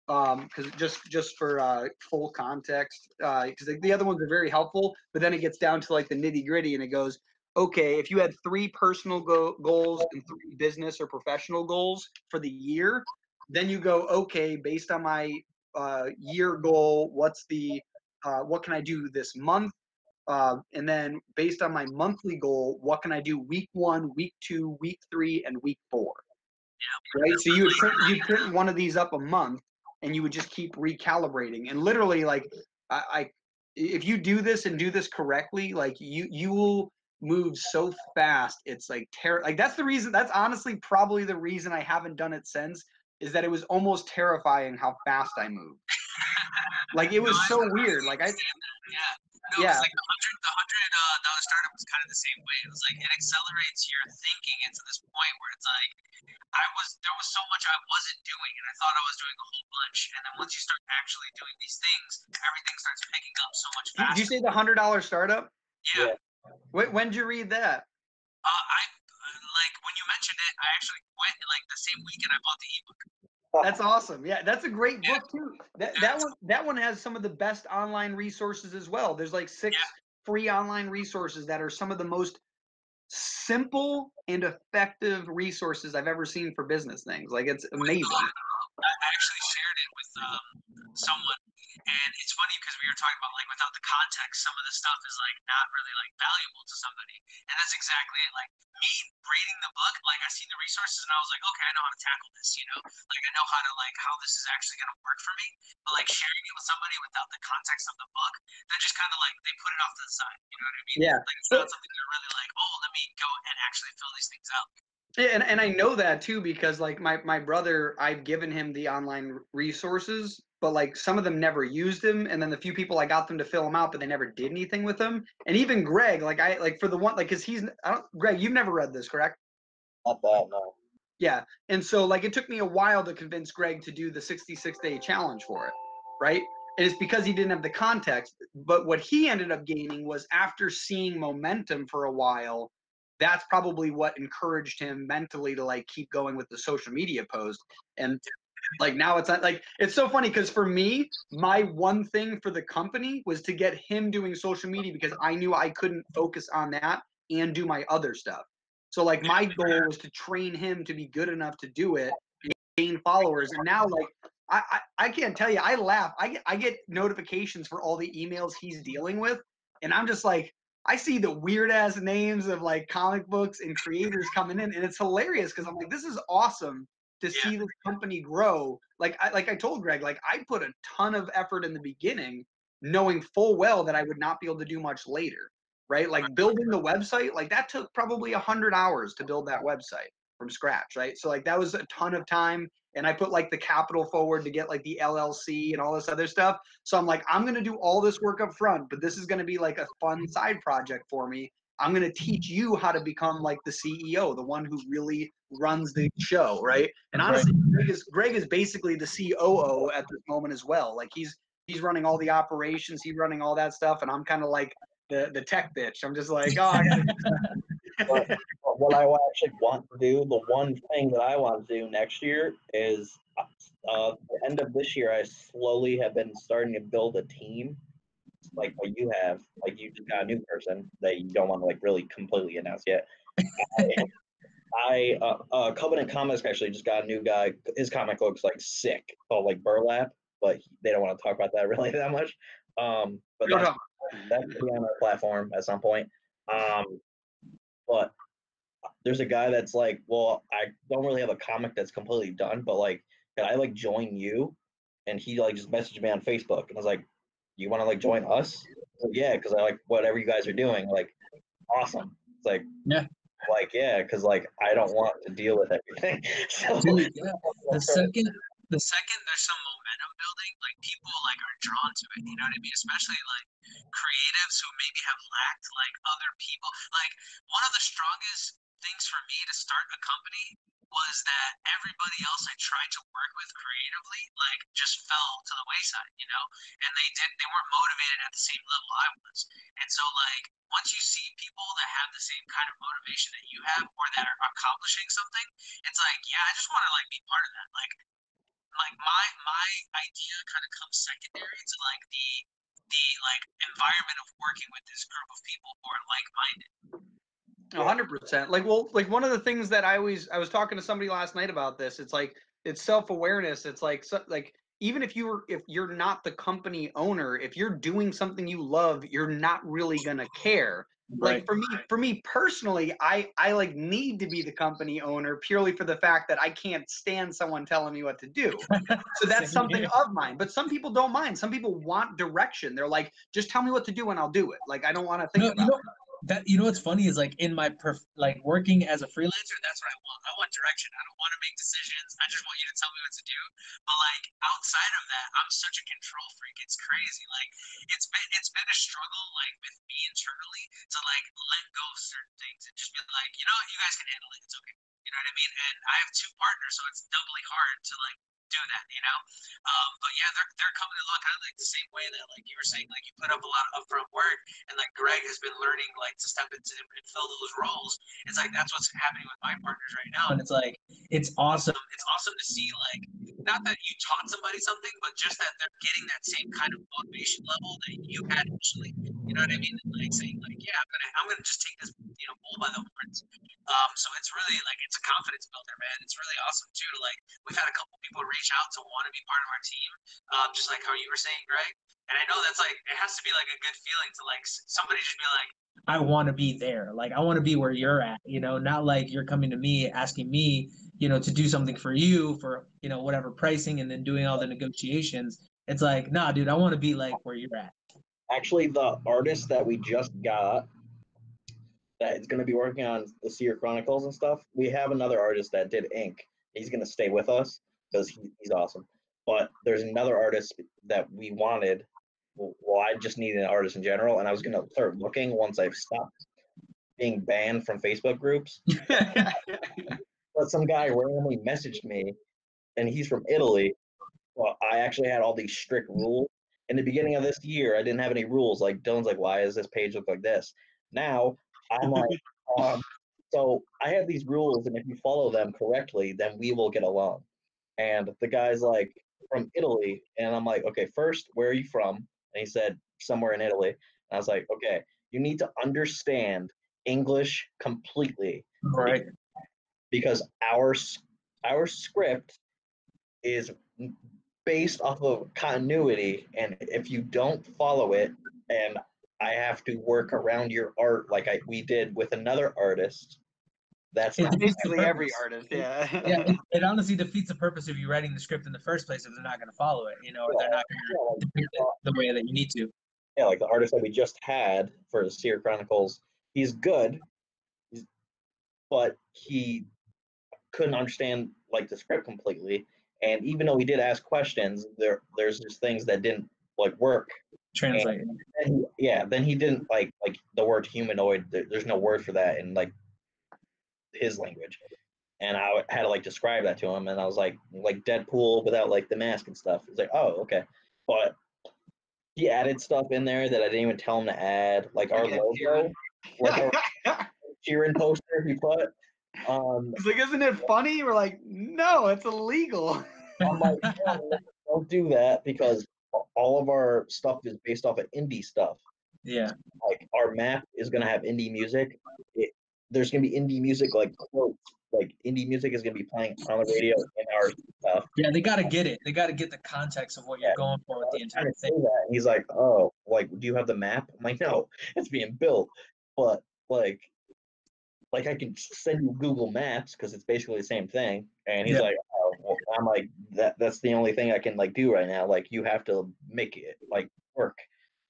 because just for full context, because the other ones are very helpful, but then it gets down to like the nitty gritty and it goes, okay, if you had 3 personal goals and 3 business or professional goals for the year, then you go, okay, based on my year goal, what can I do this month? And then based on my monthly goal, what can I do week 1, week 2, week 3, and week 4? Right. So you would print one of these up a month, and you would just keep recalibrating. And literally, like, if you do this and do this correctly, like you will move so fast. It's like like that's the reason. That's honestly probably the reason I haven't done it since. Is that it was almost terrifying how fast I moved. Like it was so weird. Like yeah. Like the $100 startup was kind of the same way. It was like it accelerates your thinking into this point where it's like there was so much I wasn't doing, and I thought I was doing a whole bunch. And then once you start actually doing these things, everything starts picking up so much faster. Did you say the $100 startup? Yeah. When did you read that? I like when you mentioned it. I actually went like the same weekend I bought the ebook. That's awesome. Yeah, that's a great book too. That one has some of the best online resources as well. There's like 6 free online resources that are some of the most simple and effective resources I've ever seen for business things. Like it's amazing. I actually shared it with someone, and it's funny because we were talking about like without the context, some of the stuff is like not really like valuable to somebody, and that's exactly it. Like me reading the book, like I seen the resources and I was like, okay, I know how to tackle this. You know, like I know how to like how this is actually gonna work for me. But like sharing it with somebody without the context of the book, that just kind of like they put it off to the side. You know what I mean? Yeah. Like it's not something they're really like, oh, let me go and actually fill these things out. Yeah, and I know that too because like my brother, I've given him the online resources, but like some of them never used them, and then the few people I got them to fill them out, but they never did anything with them. And even Greg, like I like for the one like because Greg, you've never read this, correct? Not that, no. Yeah, and so like it took me a while to convince Greg to do the 66-day challenge for it, right? And it's because he didn't have the context. But what he ended up gaining was after seeing momentum for a while, that's probably what encouraged him mentally to like keep going with the social media post. And like now it's not like it's so funny because for me, my one thing for the company was to get him doing social media because I knew I couldn't focus on that and do my other stuff. So like my goal was to train him to be good enough to do it and gain followers. And now like I can't tell you, I laugh. I get notifications for all the emails he's dealing with, and I'm just like, I see the weird ass names of like comic books and creators coming in, and it's hilarious because I'm like, this is awesome to see this company grow. Like I told Greg, like I put a ton of effort in the beginning, knowing full well that I would not be able to do much later. Right? Like building the website, like that took probably 100 hours to build that website from scratch, right? So like that was a ton of time, and I put like the capital forward to get like the LLC and all this other stuff. So I'm like, I'm gonna do all this work up front, but this is gonna be like a fun side project for me. I'm gonna teach you how to become like the CEO, the one who really runs the show, right? And honestly, Greg is basically the COO at this moment as well. Like he's running all the operations, he's running all that stuff, and I'm kind of like the tech bitch. I'm just like, oh, I gotta. But what I actually want to do, the one thing that I want to do next year is the end of this year, I slowly have been starting to build a team like what you have. Like you just got a new person that you don't want to like really completely announce yet. Covenant Comics actually just got a new guy. His comic looks like sick, called like Burlap, but they don't want to talk about that really that much. But that could be on our platform at some point. But there's a guy that's like, well, I don't really have a comic that's completely done, but like, can I like join you? And he like just messaged me on Facebook, and I was like, you want to like join us? Like, yeah, because I like whatever you guys are doing. Like, awesome. It's like, yeah. Like, yeah, because like I don't want to deal with everything. So, Dude, yeah. The second there's some momentum building, like people like are drawn to it. You know what I mean? Especially like creatives who maybe have lacked like other people. Like one of the strongest things for me to start a company was that everybody else I tried to work with creatively like just fell to the wayside, you know, and they weren't motivated at the same level I was. And so like once you see people that have the same kind of motivation that you have or that are accomplishing something, it's like, yeah, I just want to like be part of that. Like my idea kind of comes secondary to like the like environment of working with this group of people who are like minded. 100%. Like, well, like one of the things that I was talking to somebody last night about this. It's like it's self-awareness. It's like like even if you're not the company owner, if you're doing something you love, you're not really gonna care. Like for me personally, I like need to be the company owner purely for the fact that I can't stand someone telling me what to do. So that's something of mine. But some people don't mind. Some people want direction. They're like, just tell me what to do and I'll do it. Like I don't want to think about it. That what's funny is like in my like working as a freelancer, that's what I want. I want direction. I don't want to make decisions. I just want you to tell me what to do. But like outside of that, I'm such a control freak. It's crazy. Like it's been a struggle like with me internally to like let go of certain things and just be like, you know, you guys can handle it. It's okay. You know what I mean? And I have 2 partners, so it's doubly hard to like do that, you know. But yeah, they're coming along kind of like the same way that like you were saying, like you put up a lot of upfront work, and like Greg has been learning like to step into and fill those roles. It's like that's what's happening with my partners right now, and it's like it's awesome. It's awesome to see like not that you taught somebody something, but just that they're getting that same kind of motivation level that you had initially. You know what I mean? And like saying like, yeah, I'm gonna just take this bull by the horns. So it's really like it's a confidence builder, man. It's really awesome too. Like we've had a couple people reach out to want to be part of our team, just like how you were saying, Greg. And I know that's like it has to be like a good feeling to like somebody just be like, I want to be there. Like I want to be where you're at. Not like you're coming to me asking me, to do something for you for whatever pricing and then doing all the negotiations. It's like, nah, dude, I want to be like where you're at. Actually, the artist that we just got that is going to be working on the Seer Chronicles and stuff, we have another artist that did ink. He's going to stay with us because he's awesome. But there's another artist that we wanted. Well, I just needed an artist in general, and I was going to start looking once I've stopped being banned from Facebook groups. But some guy randomly messaged me, and he's from Italy. Well, I actually had all these strict rules. In the beginning of this year, I didn't have any rules. Like, Dylan's like, why does this page look like this? Now, I'm like, so I have these rules, and if you follow them correctly, then we will get along. And the guy's like, from Italy. And I'm like, okay, first, where are you from? And he said, somewhere in Italy. And I was like, okay, you need to understand English completely. Right. Because our script is based off of continuity, and if you don't follow it, and I have to work around your art like we did with another artist, that's not basically every artist. Yeah. It honestly defeats the purpose of you writing the script in the first place if they're not going to follow it, or they're not going to depict it the way that you need to. Yeah, like the artist that we just had for the Seer Chronicles, he's good, but he couldn't understand like the script completely. And even though we did ask questions, there's just things that didn't like work. Translate. Then he didn't like the word humanoid. There's no word for that in like his language. And I had to like describe that to him, and I was like Deadpool without like the mask and stuff. It's like, oh, okay. But he added stuff in there that I didn't even tell him to add, like our logo, like our Sheeran poster he put. He's like, isn't it funny? We're like, no, it's illegal. I'm like, no, don't do that, because all of our stuff is based off of indie stuff. Yeah. Like our map is gonna have indie music. There's gonna be indie music like quotes. Like indie music is gonna be playing on the radio in our stuff. Yeah, they gotta get it. They gotta get the context of what you're going for with the entire thing. And he's like, oh, like, do you have the map? I'm like, no, it's being built. But like I can send you Google Maps because it's basically the same thing. And he's like, oh, well, I'm like, that's the only thing I can like do right now. Like, you have to make it like work.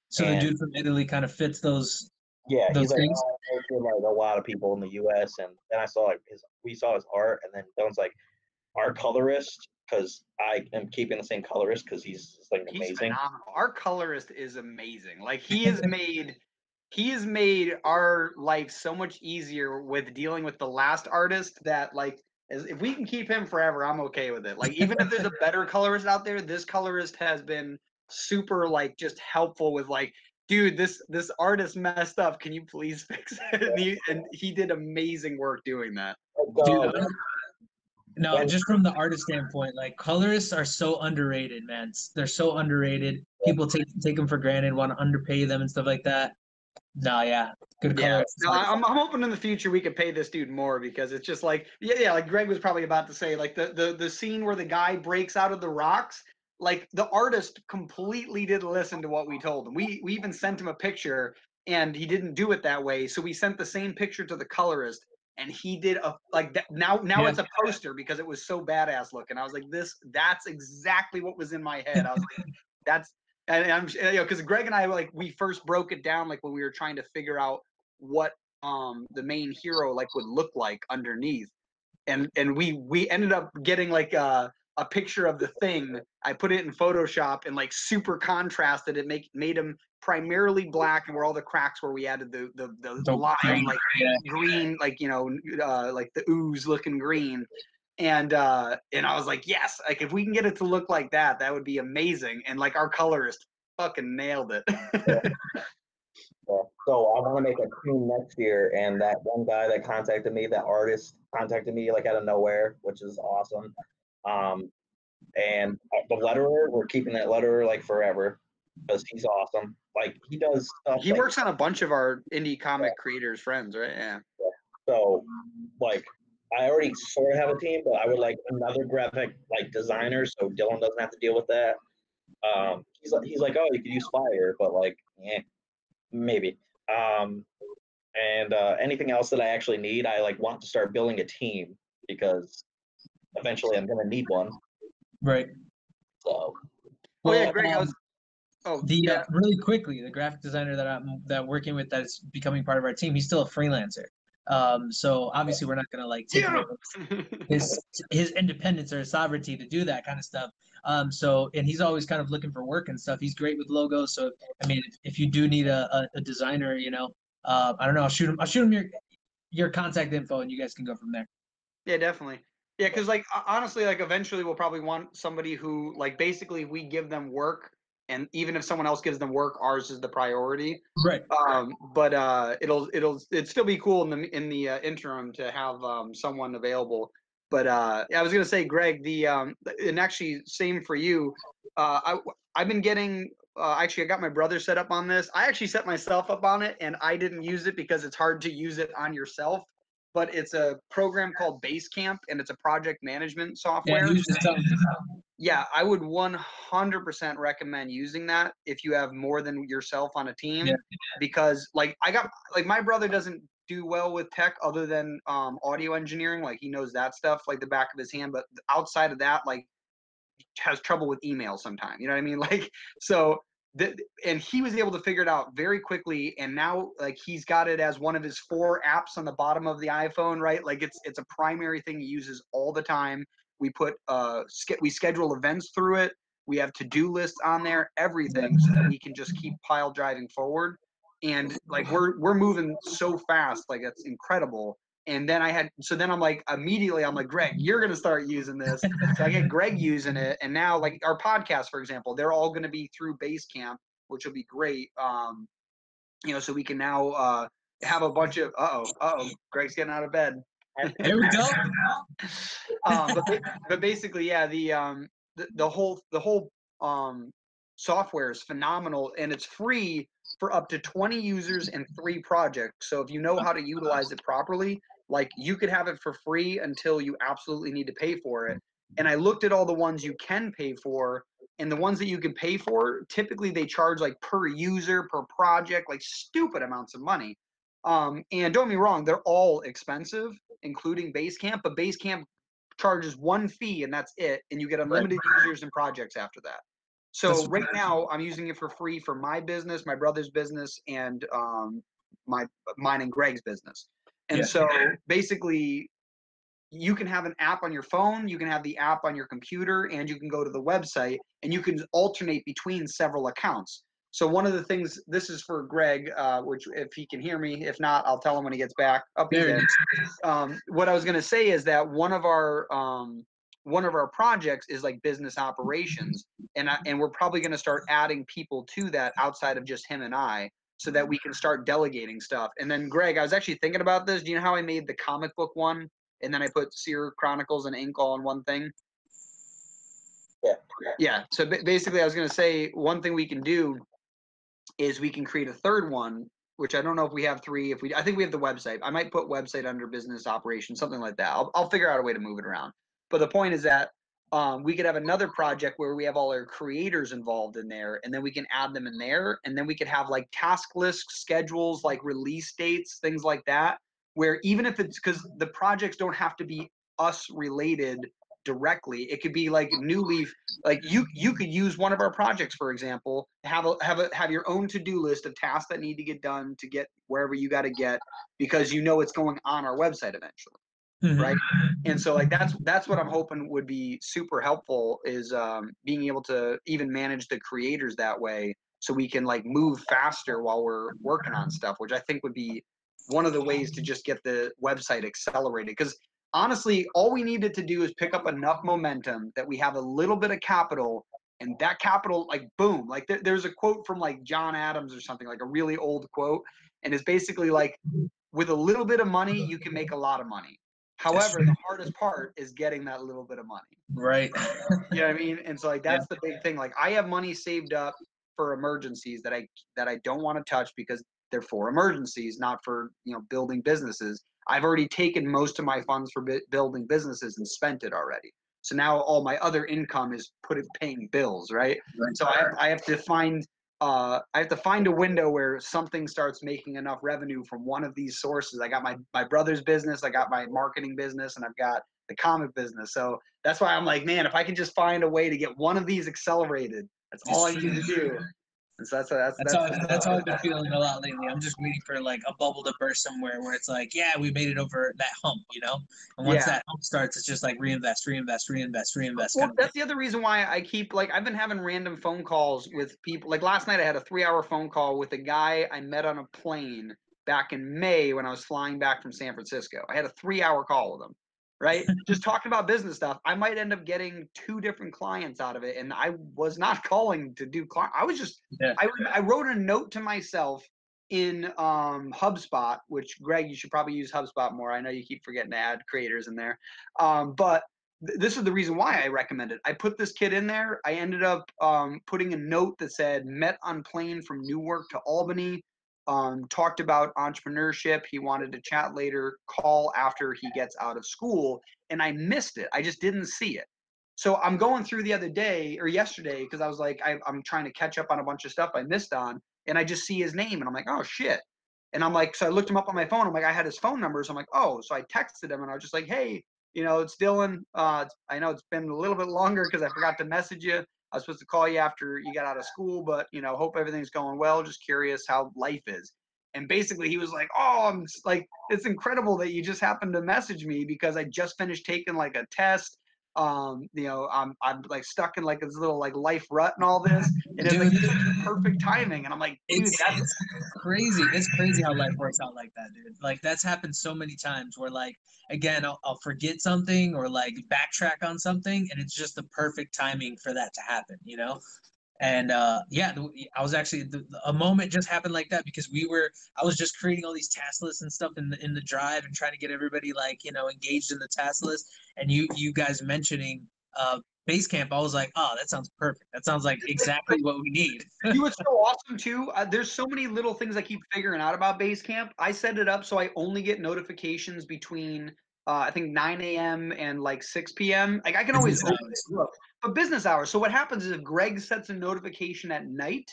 So the dude from Italy kind of fits those. Yeah, those he's things. like a lot of people in the U.S. And then I saw we saw his art, and then Dylan's like, our colorist, because I am keeping the same colorist because he's like amazing. He's phenomenal. Our colorist is amazing. Like he has made our life so much easier with dealing with the last artist that like if we can keep him forever, I'm okay with it. Like even if there's a better colorist out there, this colorist has been super like just helpful with like, dude, this artist messed up. Can you please fix it? And he did amazing work doing that. Dude, no, just from the artist standpoint, like colorists are so underrated, man. They're so underrated. People take them for granted, want to underpay them and stuff like that. No, yeah, good colorists. No, I'm hoping in the future we could pay this dude more, because it's just like like Greg was probably about to say, like the scene where the guy breaks out of the rocks. Like the artist completely didn't listen to what we told him. We even sent him a picture and he didn't do it that way. So we sent the same picture to the colorist and he did a like that. Now it's a poster because it was so badass looking. I was like, that's exactly what was in my head. I was like, and I'm because Greg and I like we first broke it down like when we were trying to figure out what the main hero like would look like underneath, and we ended up getting like a picture of the Thing. I put it in Photoshop and like super contrasted it, made him primarily black, and where all the cracks where we added the line like green, like like the ooze looking green. And I was like, yes, like if we can get it to look like that, that would be amazing. And like our colorist fucking nailed it. Yeah. So I want to make a team next year, and that one guy that contacted me, that artist contacted me like out of nowhere, which is awesome. And the letterer, we're keeping that letterer like forever because he's awesome. Like he does stuff. He like, works on a bunch of our indie comic creators' friends, right? Yeah. So, like, I already sort of have a team, but I would like another graphic like designer, so Dylan doesn't have to deal with that. He's like, oh, you could use Fire, but like, maybe. And anything else that I actually need, I like want to start building a team because eventually I'm gonna need one. Right. So. Oh yeah, Greg. I was. Oh, yeah. Really quickly, the graphic designer that I'm working with that is becoming part of our team, he's still a freelancer. So obviously we're not gonna like take away his independence or his sovereignty to do that kind of stuff. So and he's always kind of looking for work and stuff. He's great with logos. So I mean, if you do need a designer, you know, I don't know, I'll shoot him your contact info and you guys can go from there. Yeah, definitely. Yeah, because like honestly, like eventually we'll probably want somebody who like basically we give them work, and even if someone else gives them work, ours is the priority. Right. But it'd still be cool in the interim to have someone available. But I was gonna say, Greg, and actually same for you. I've been getting. Actually, I got my brother set up on this. I actually set myself up on it, and I didn't use it because it's hard to use it on yourself. But it's a program called Basecamp, and it's a project management software. Yeah, I would 100% recommend using that if you have more than yourself on a team, because like my brother doesn't do well with tech other than audio engineering. Like he knows that stuff like the back of his hand, but outside of that, like has trouble with email sometimes. You know what I mean? Like so. And he was able to figure it out very quickly, and now like he's got it as one of his 4 apps on the bottom of the iPhone, right? Like it's a primary thing he uses all the time. We put we schedule events through it. We have to-do lists on there, everything, so that we can just keep pile driving forward. And like we're moving so fast, like it's incredible. And then I'm like, immediately I'm like, Greg, you're gonna start using this. So I get Greg using it, and now like our podcast, for example, they're all gonna be through Basecamp, which will be great. You know, so we can now have a bunch of Greg's getting out of bed. Here we go. But basically, yeah, the whole software is phenomenal, and it's free for up to 20 users and 3 projects. So if you know how to utilize it properly, like you could have it for free until you absolutely need to pay for it. And I looked at all the ones you can pay for, and the ones that you can pay for, typically they charge like per user, per project, like stupid amounts of money. And don't get me wrong, they're all expensive, including Basecamp, but Basecamp charges 1 fee and that's it, and you get unlimited users and projects after that. So right now I'm using it for free for my business, my brother's business, and mine and Greg's business. And so basically you can have an app on your phone, you can have the app on your computer, and you can go to the website, and you can alternate between several accounts. So one of the things, this is for Greg, which if he can hear me, if not, I'll tell him when he gets back. Up there. What I was going to say is that one of our projects is like business operations, and we're probably going to start adding people to that outside of just him and I, so that we can start delegating stuff. And then Greg, I was actually thinking about this. Do you know how I made the comic book one, and then I put Seer Chronicles and Ink all in one thing? Yeah. So basically, I was going to say one thing we can do is we can create a third one, which I don't know if we have 3. I think we have the website. I might put website under business operations, something like that. I'll figure out a way to move it around. But the point is that we could have another project where we have all our creators involved in there, and then we can add them in there, and then we could have like task lists, schedules, like release dates, things like that, where even if it's, because the projects don't have to be us related directly, it could be like New Leaf. Like you could use one of our projects, for example, have your own to-do list of tasks that need to get done to get wherever you got to get, because you know it's going on our website eventually. Right. And so like that's what I'm hoping would be super helpful, is being able to even manage the creators that way, so we can like move faster while we're working on stuff, which I think would be one of the ways to just get the website accelerated. Because honestly, all we needed to do is pick up enough momentum that we have a little bit of capital, and that capital, like, boom, like there's a quote from like John Adams or something, like a really old quote, and it's basically like, with a little bit of money, you can make a lot of money. However, the hardest part is getting that little bit of money. Right. You know what I mean? And so like that's the big thing. Like I have money saved up for emergencies that I don't want to touch because they're for emergencies, not for, you know, building businesses. I've already taken most of my funds for building businesses and spent it already. So now all my other income is paying bills, right? So I have to find a window where something starts making enough revenue from one of these sources. I got my brother's business, I got my marketing business, and I've got the comic business. So that's why I'm like, man, if I can just find a way to get one of these accelerated, that's all I need to do. And so that's how I've been feeling a lot lately. I'm just waiting for like a bubble to burst somewhere where it's like, yeah, we made it over that hump, you know? And once that hump starts, it's just like reinvest. Well, that's the other reason why I keep, like, I've been having random phone calls with people. Like last night I had a 3-hour phone call with a guy I met on a plane back in May when I was flying back from San Francisco. I had a 3-hour call with him. Right? Just talking about business stuff. I might end up getting 2 different clients out of it. And I was not calling to do client. I was just, I wrote a note to myself in HubSpot, which, Greg, you should probably use HubSpot more. I know you keep forgetting to add creators in there. But this is the reason why I recommend it. I put this kid in there. I ended up putting a note that said, met on plane from Newark to Albany. Talked about entrepreneurship. He wanted to chat later, call after he gets out of school. And I missed it. I just didn't see it. So I'm going through the other day or yesterday because I was like, I'm trying to catch up on a bunch of stuff I missed on. And I just see his name and I'm like, oh, shit. And I'm like, so I looked him up on my phone. I'm like, I had his phone number. So I'm like, oh, so I texted him and I was just like, hey, you know, it's Dylan. I know it's been a little bit longer because I forgot to message you. I was supposed to call you after you got out of school, but, you know, hope everything's going well. Just curious how life is. And basically he was like, oh, I'm like, it's incredible that you just happened to message me because I just finished taking like a test. You know, I'm like stuck in like this little like life rut and all this. And it's like perfect timing. And I'm like, dude, it's crazy. It's crazy how life works out like that, dude. Like that's happened so many times where like, again, I'll forget something or like backtrack on something. And it's just the perfect timing for that to happen, you know? And yeah, I was actually a moment just happened like that because I was just creating all these task lists and stuff in the drive and trying to get everybody like, you know, engaged in the task list. And you guys mentioning Basecamp, I was like, oh, that sounds perfect. That sounds like exactly what we need. You were so awesome too. There's so many little things I keep figuring out about Basecamp. I set it up so I only get notifications between I think 9 a.m. and like 6 p.m. Like I can always open it, look, but business hours. So what happens is if Greg sets a notification at night,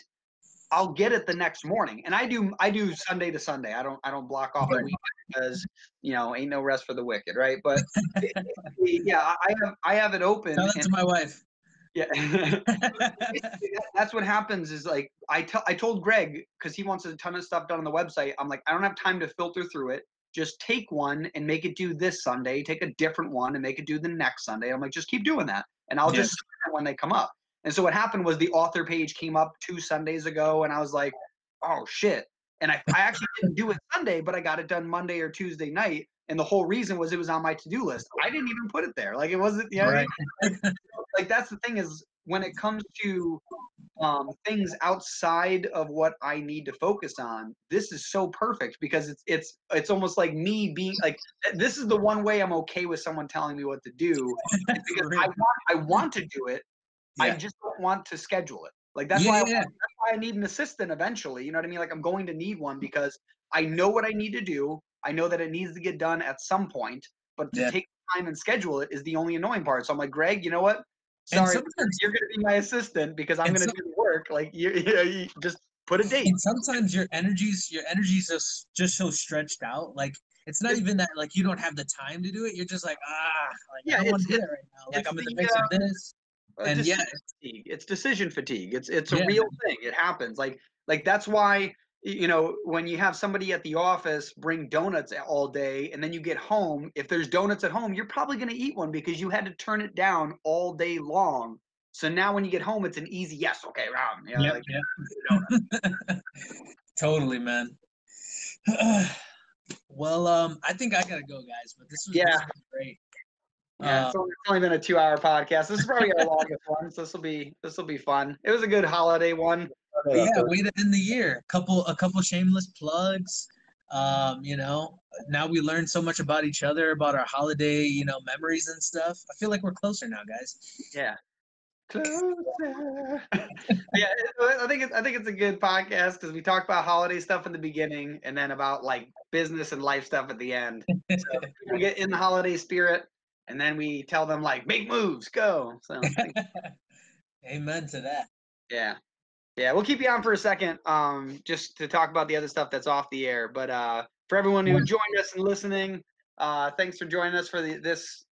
I'll get it the next morning. And I do Sunday to Sunday. I don't block off a weekend because, you know, ain't no rest for the wicked, right? But yeah, I have it open. Tell that to my wife. Yeah. That's what happens is like I told Greg, because he wants a ton of stuff done on the website. I'm like, I don't have time to filter through it. Just take one and make it due this Sunday. Take a different one and make it due the next Sunday. I'm like, just keep doing that. And I'll just see when they come up. And so what happened was the author page came up 2 Sundays ago and I was like, oh shit. And I actually didn't do it Sunday, but I got it done Monday or Tuesday night. And the whole reason was it was on my to-do list. I didn't even put it there. Like it wasn't, you know, right. Like that's the thing is when it comes to things outside of what I need to focus on, this is so perfect because it's almost like me being like, this is the one way I'm okay with someone telling me what to do because I want to do it. Yeah. I just don't want to schedule it. Like that's why I need an assistant eventually. You know what I mean? Like I'm going to need one because I know what I need to do. I know that it needs to get done at some point, but to take time and schedule it is the only annoying part. So I'm like, Greg, you know what? Sorry, you're going to be my assistant because I'm going to do the work. Like you just put a date. And sometimes your energy's just so stretched out. Like it's not even that like you don't have the time to do it. You're just like I don't want to do that right now. Like I'm in the mix of this. And fatigue. It's decision fatigue. It's a real thing. It happens. Like that's why, you know, when you have somebody at the office bring donuts all day and then you get home, if there's donuts at home, you're probably going to eat one because you had to turn it down all day long. So now when you get home, it's an easy yes. Okay, you know, Totally, man. Well, I think I gotta go, guys. But this was great. Yeah, it's only been a 2-hour podcast. This is probably our longest one, so this will be fun. It was a good holiday one. Yeah, way to end the year. A couple shameless plugs. You know, now we learned so much about each other, about our holiday, you know, memories and stuff. I feel like we're closer now, guys. Yeah. Closer. Yeah, I think it's a good podcast because we talked about holiday stuff in the beginning and then about like business and life stuff at the end. So we get in the holiday spirit, and then we tell them like make moves, go. So amen to that. Yeah. Yeah, we'll keep you on for a second, just to talk about the other stuff that's off the air. But for everyone who joined us and listening, thanks for joining us for this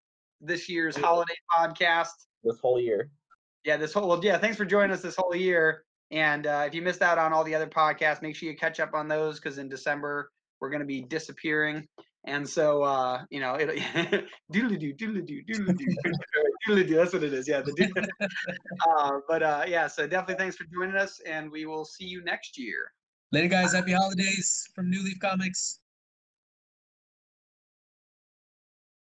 year's holiday podcast. This whole year. Yeah, thanks for joining us this whole year. And if you missed out on all the other podcasts, make sure you catch up on those because in December we're going to be disappearing. And so, you know, doodly-doo, doodly-doo, doodly-doo, doodly-doo, that's what it is. Yeah. Yeah, so definitely thanks for joining us, and we will see you next year. Later, guys. Happy holidays from New Leaf Comics.